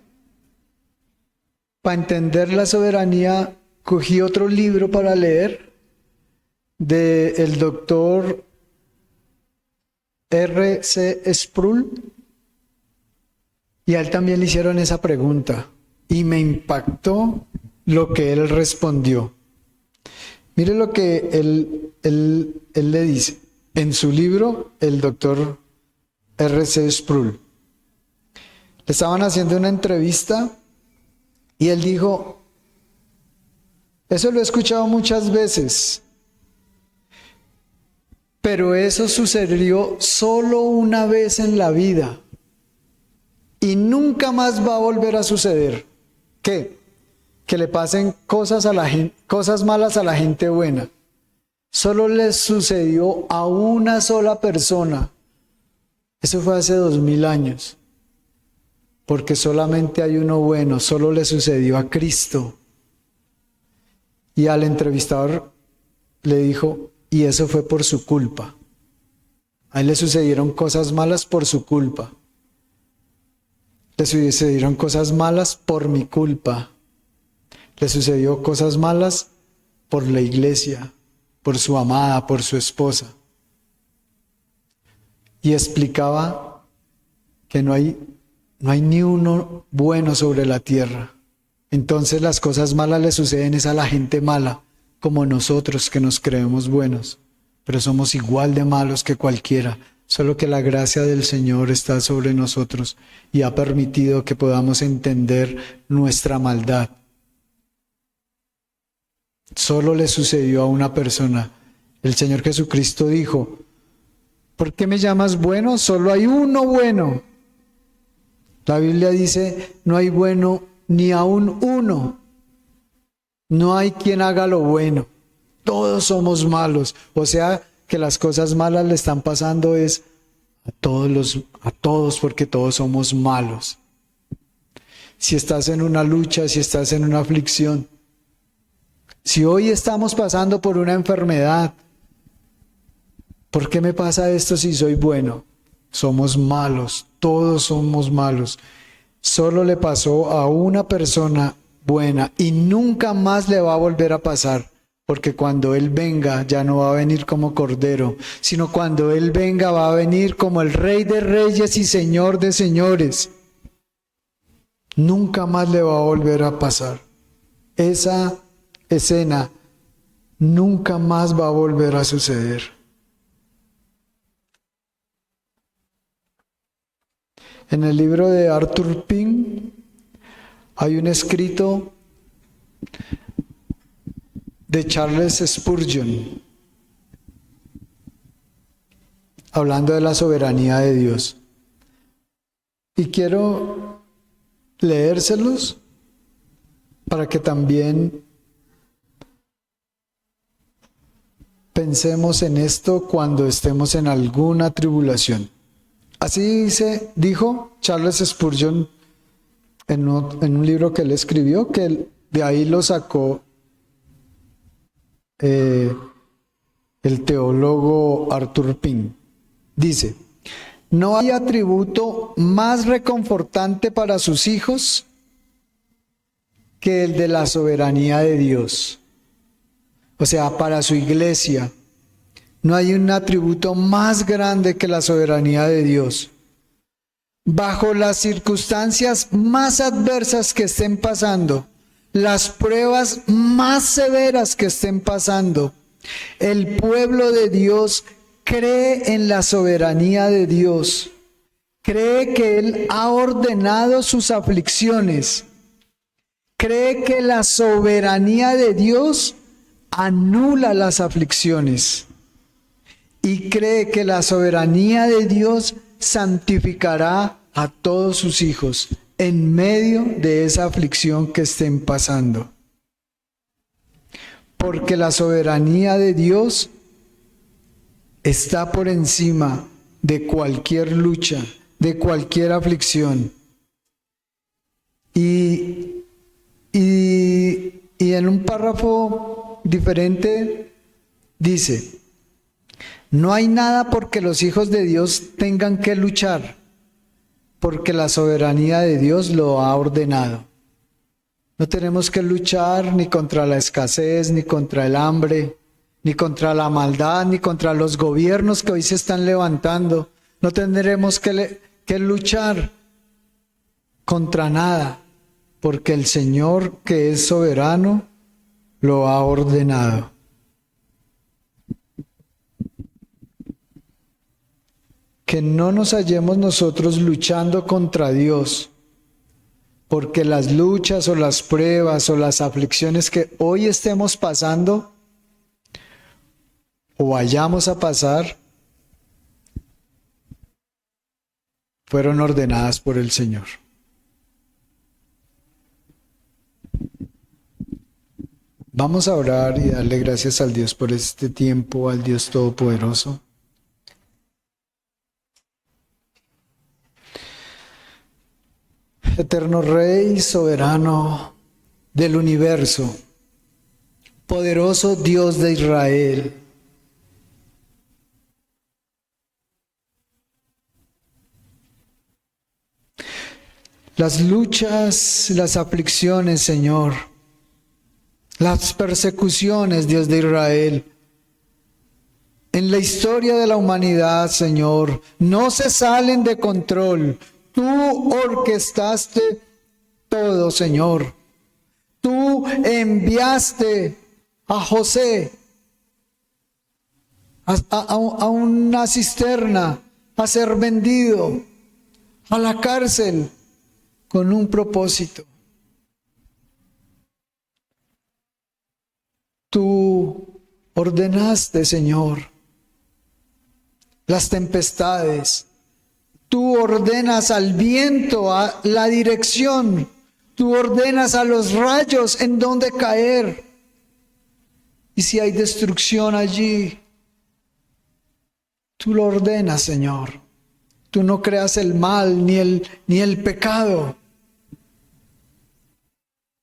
Para entender la soberanía, cogí otro libro para leer del doctor R.C. Sproul, y a él también le hicieron esa pregunta y me impactó lo que él respondió. Mire lo que él le dice en su libro, el doctor R.C. Sproul. Le estaban haciendo una entrevista y él dijo, eso lo he escuchado muchas veces, pero eso sucedió solo una vez en la vida y nunca más va a volver a suceder. ¿Qué? Que le pasen cosas malas a la gente buena. Solo le sucedió a una sola persona. Eso fue hace 2000 años. Porque solamente hay uno bueno, solo le sucedió a Cristo. Y al entrevistador le dijo, y eso fue por su culpa. A él le sucedieron cosas malas por su culpa. Le sucedieron cosas malas por mi culpa. Le sucedió cosas malas por la iglesia, por su amada, por su esposa. Y explicaba que no hay ni uno bueno sobre la tierra. Entonces las cosas malas le suceden es a la gente mala, como nosotros que nos creemos buenos, pero somos igual de malos que cualquiera, solo que la gracia del Señor está sobre nosotros y ha permitido que podamos entender nuestra maldad. Solo le sucedió a una persona. El Señor Jesucristo dijo, ¿por qué me llamas bueno? Solo hay uno bueno. La Biblia dice, no hay bueno ni aún uno. No hay quien haga lo bueno. Todos somos malos. O sea, que las cosas malas le están pasando es a todos porque todos somos malos. Si estás en una lucha, si estás en una aflicción, si hoy estamos pasando por una enfermedad, ¿por qué me pasa esto si soy bueno? Somos malos, todos somos malos. Solo le pasó a una persona buena y nunca más le va a volver a pasar, porque cuando Él venga ya no va a venir como Cordero, sino cuando Él venga va a venir como el Rey de Reyes y Señor de Señores. Nunca más le va a volver a pasar. Esa escena nunca más va a volver a suceder. En el libro de Arthur Pink hay un escrito de Charles Spurgeon hablando de la soberanía de Dios. Y quiero leérselos para que también pensemos en esto cuando estemos en alguna tribulación. Así dijo Charles Spurgeon en un libro que él escribió, que de ahí lo sacó el teólogo Arthur Pym. Dice: no hay atributo más reconfortante para sus hijos que el de la soberanía de Dios. O sea, para su iglesia, no hay un atributo más grande que la soberanía de Dios. Bajo las circunstancias más adversas que estén pasando, las pruebas más severas que estén pasando, el pueblo de Dios cree en la soberanía de Dios. Cree que Él ha ordenado sus aflicciones. Cree que la soberanía de Dios anula las aflicciones. Y cree que la soberanía de Dios santificará a todos sus hijos en medio de esa aflicción que estén pasando. Porque la soberanía de Dios está por encima de cualquier lucha, de cualquier aflicción. Y en un párrafo diferente dice: no hay nada porque los hijos de Dios tengan que luchar, porque la soberanía de Dios lo ha ordenado. No tenemos que luchar ni contra la escasez, ni contra el hambre, ni contra la maldad, ni contra los gobiernos que hoy se están levantando. No tendremos que luchar contra nada, porque el Señor, que es soberano, lo ha ordenado. Que no nos hallemos nosotros luchando contra Dios, porque las luchas o las pruebas o las aflicciones que hoy estemos pasando o vayamos a pasar fueron ordenadas por el Señor. Vamos a orar y darle gracias al Dios por este tiempo, al Dios Todopoderoso. Eterno Rey, soberano del universo, poderoso Dios de Israel, las luchas, las aflicciones, Señor, las persecuciones, Dios de Israel, en la historia de la humanidad, Señor, no se salen de control. Tú orquestaste todo, Señor. Tú enviaste a José a una cisterna a ser vendido, a la cárcel, con un propósito. Tú ordenaste, Señor, las tempestades. Tú ordenas al viento, a la dirección. Tú ordenas a los rayos en dónde caer. Y si hay destrucción allí, tú lo ordenas, Señor. Tú no creas el mal ni el pecado.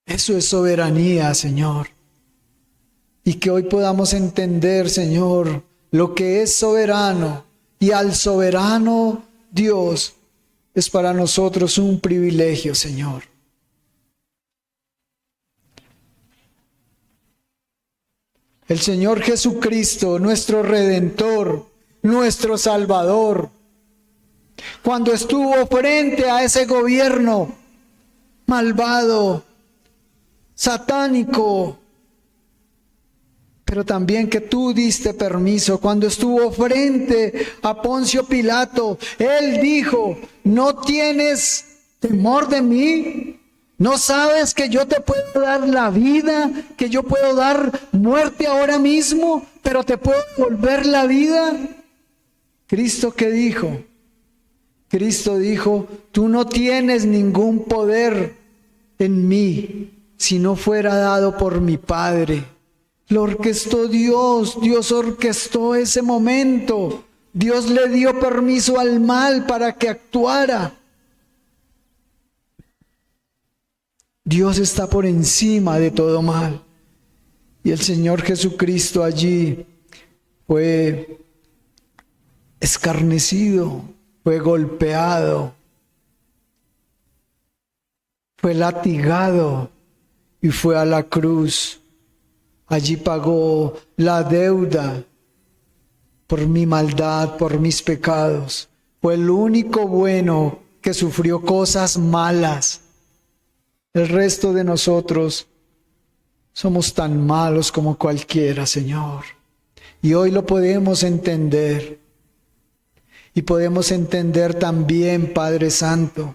Eso es soberanía, Señor. Y que hoy podamos entender, Señor, lo que es soberano. Y al soberano Dios es para nosotros un privilegio, Señor. El Señor Jesucristo, nuestro Redentor, nuestro Salvador, cuando estuvo frente a ese gobierno malvado, satánico, pero también que tú diste permiso, cuando estuvo frente a Poncio Pilato, él dijo: ¿no tienes temor de mí? ¿No sabes que yo te puedo dar la vida, que yo puedo dar muerte ahora mismo, pero te puedo volver la vida? ¿Cristo qué dijo? Cristo dijo: tú no tienes ningún poder en mí, si no fuera dado por mi Padre. Lo orquestó Dios, Dios orquestó ese momento. Dios le dio permiso al mal para que actuara. Dios está por encima de todo mal. Y el Señor Jesucristo allí fue escarnecido, fue golpeado, fue latigado y fue a la cruz. Allí pagó la deuda por mi maldad, por mis pecados. Fue el único bueno que sufrió cosas malas. El resto de nosotros somos tan malos como cualquiera, Señor. Y hoy lo podemos entender. Y podemos entender también, Padre Santo,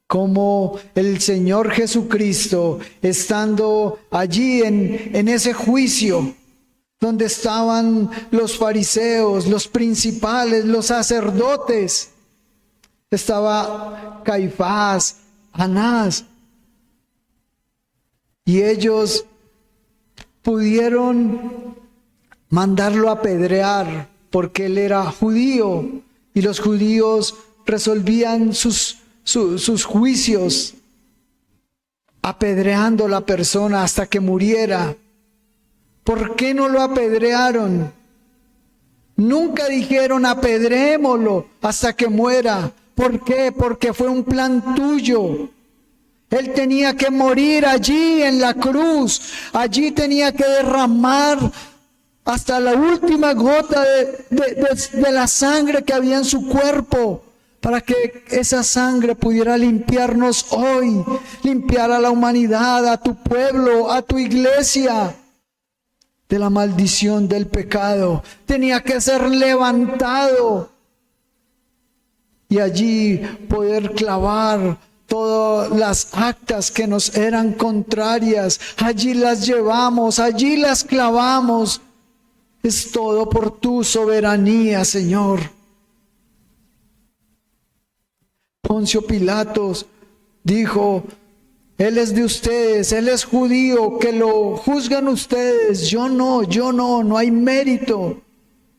cómo el Señor Jesucristo, estando allí en ese juicio, donde estaban los fariseos, los principales, los sacerdotes, estaba Caifás, Anás, y ellos pudieron mandarlo a apedrear porque él era judío y los judíos resolvían sus juicios apedreando a la persona hasta que muriera. ¿Por qué no lo apedrearon? Nunca dijeron apedrémoslo hasta que muera. ¿Por qué? Porque fue un plan tuyo. Él tenía que morir allí en la cruz. Allí tenía que derramar hasta la última gota de la sangre que había en su cuerpo, para que esa sangre pudiera limpiarnos hoy, limpiar a la humanidad, a tu pueblo, a tu iglesia, de la maldición del pecado. Tenía que ser levantado y allí poder clavar todas las actas que nos eran contrarias. Allí las llevamos, allí las clavamos. Es todo por tu soberanía, Señor. Poncio Pilatos dijo: Él es de ustedes, Él es judío, que lo juzgan ustedes. Yo no hay mérito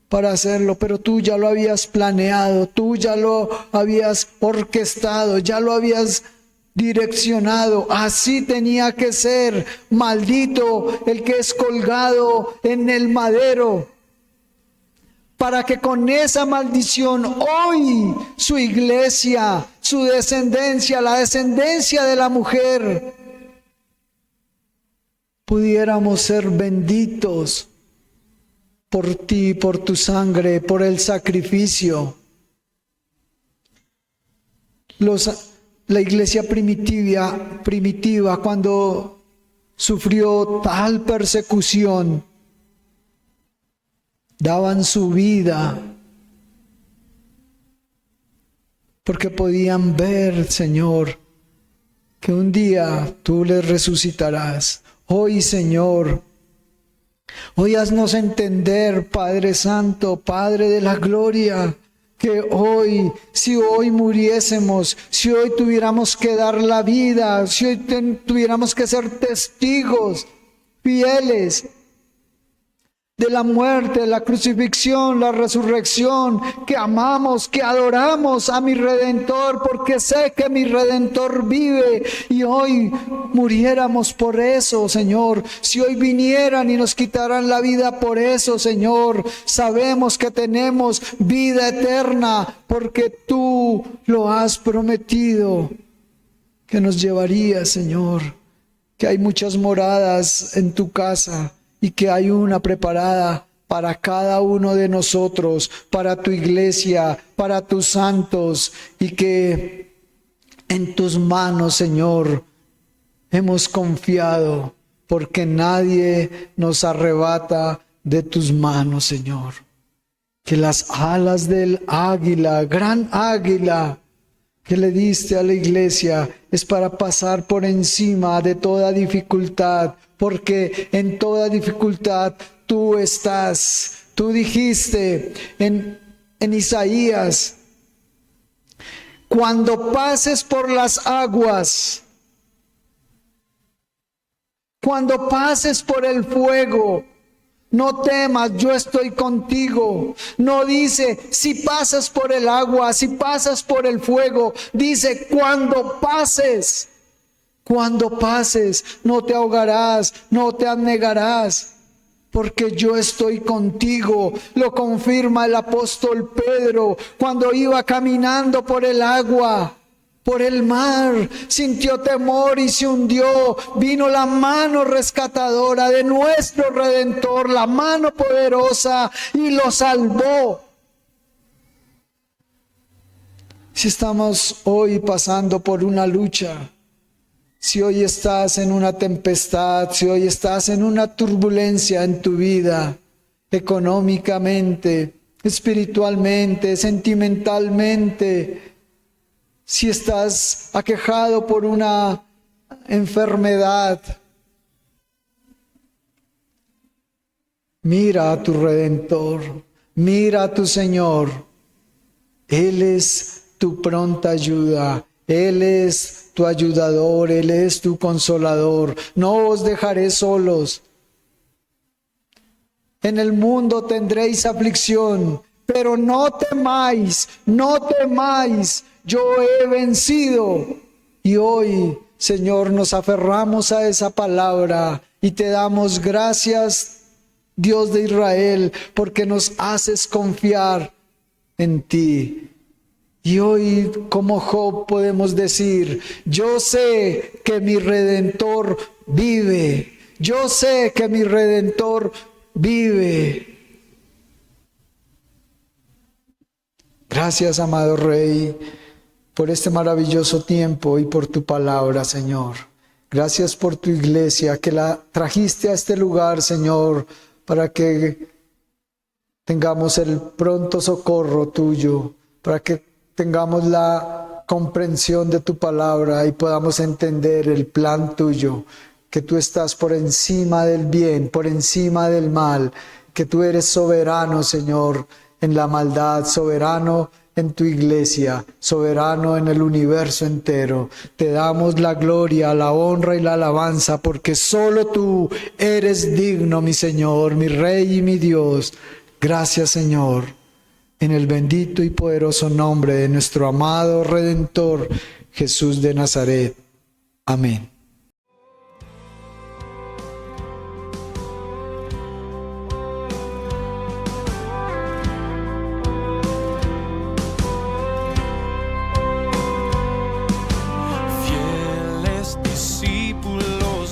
para hacerlo, pero tú ya lo habías planeado, tú ya lo habías orquestado, ya lo habías direccionado. Así tenía que ser. Maldito el que es colgado en el madero, para que con esa maldición hoy su iglesia, su descendencia, la descendencia de la mujer, pudiéramos ser benditos por ti, por tu sangre, por el sacrificio. La iglesia primitiva, cuando sufrió tal persecución, daban su vida porque podían ver, Señor, que un día tú les resucitarás. Hoy, Señor, hoy haznos entender, Padre Santo, Padre de la gloria, que hoy, si hoy muriésemos, si hoy tuviéramos que dar la vida, si hoy tuviéramos que ser testigos fieles de la muerte, la crucifixión, la resurrección, que amamos, que adoramos a mi Redentor, porque sé que mi Redentor vive, y hoy muriéramos por eso, Señor. Si hoy vinieran y nos quitaran la vida por eso, Señor, sabemos que tenemos vida eterna, porque tú lo has prometido, que nos llevarías, Señor, que hay muchas moradas en tu casa, y que hay una preparada para cada uno de nosotros, para tu iglesia, para tus santos, y que en tus manos, Señor, hemos confiado, porque nadie nos arrebata de tus manos, Señor. Que las alas del águila, gran águila, que le diste a la iglesia, es para pasar por encima de toda dificultad, porque en toda dificultad tú estás. Tú dijiste en Isaías: cuando pases por las aguas, Cuando pases por el fuego, no temas, yo estoy contigo. No dice, si pasas por el agua, si pasas por el fuego. Dice, cuando pases, no te ahogarás, no te anegarás, porque yo estoy contigo. Lo confirma el apóstol Pedro cuando iba caminando por el agua, por el mar, sintió temor y se hundió. Vino la mano rescatadora de nuestro Redentor, la mano poderosa, y lo salvó. Si estamos hoy pasando por una lucha, si hoy estás en una tempestad, si hoy estás en una turbulencia en tu vida, económicamente, espiritualmente, sentimentalmente, si estás aquejado por una enfermedad, mira a tu Redentor, mira a tu Señor. Él es tu pronta ayuda, Él es tu ayudador, Él es tu consolador. No os dejaré solos. En el mundo tendréis aflicción, pero no temáis, no temáis. Yo he vencido. Y hoy, Señor, nos aferramos a esa palabra y te damos gracias, Dios de Israel, porque nos haces confiar en ti. Y hoy, como Job, podemos decir, yo sé que mi Redentor vive. Yo sé que mi Redentor vive. Gracias, amado Rey, por este maravilloso tiempo y por tu palabra, Señor. Gracias por tu iglesia, que la trajiste a este lugar, Señor, para que tengamos el pronto socorro tuyo, para que tengamos la comprensión de tu palabra y podamos entender el plan tuyo, que tú estás por encima del bien, por encima del mal, que tú eres soberano, Señor, en la maldad, soberano en tu iglesia, soberano en el universo entero. Te damos la gloria, la honra y la alabanza, porque solo tú eres digno, mi Señor, mi Rey y mi Dios. Gracias, Señor, en el bendito y poderoso nombre de nuestro amado Redentor, Jesús de Nazaret. Amén.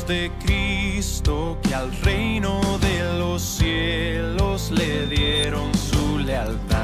De Cristo, que al reino de los cielos le dieron su lealtad.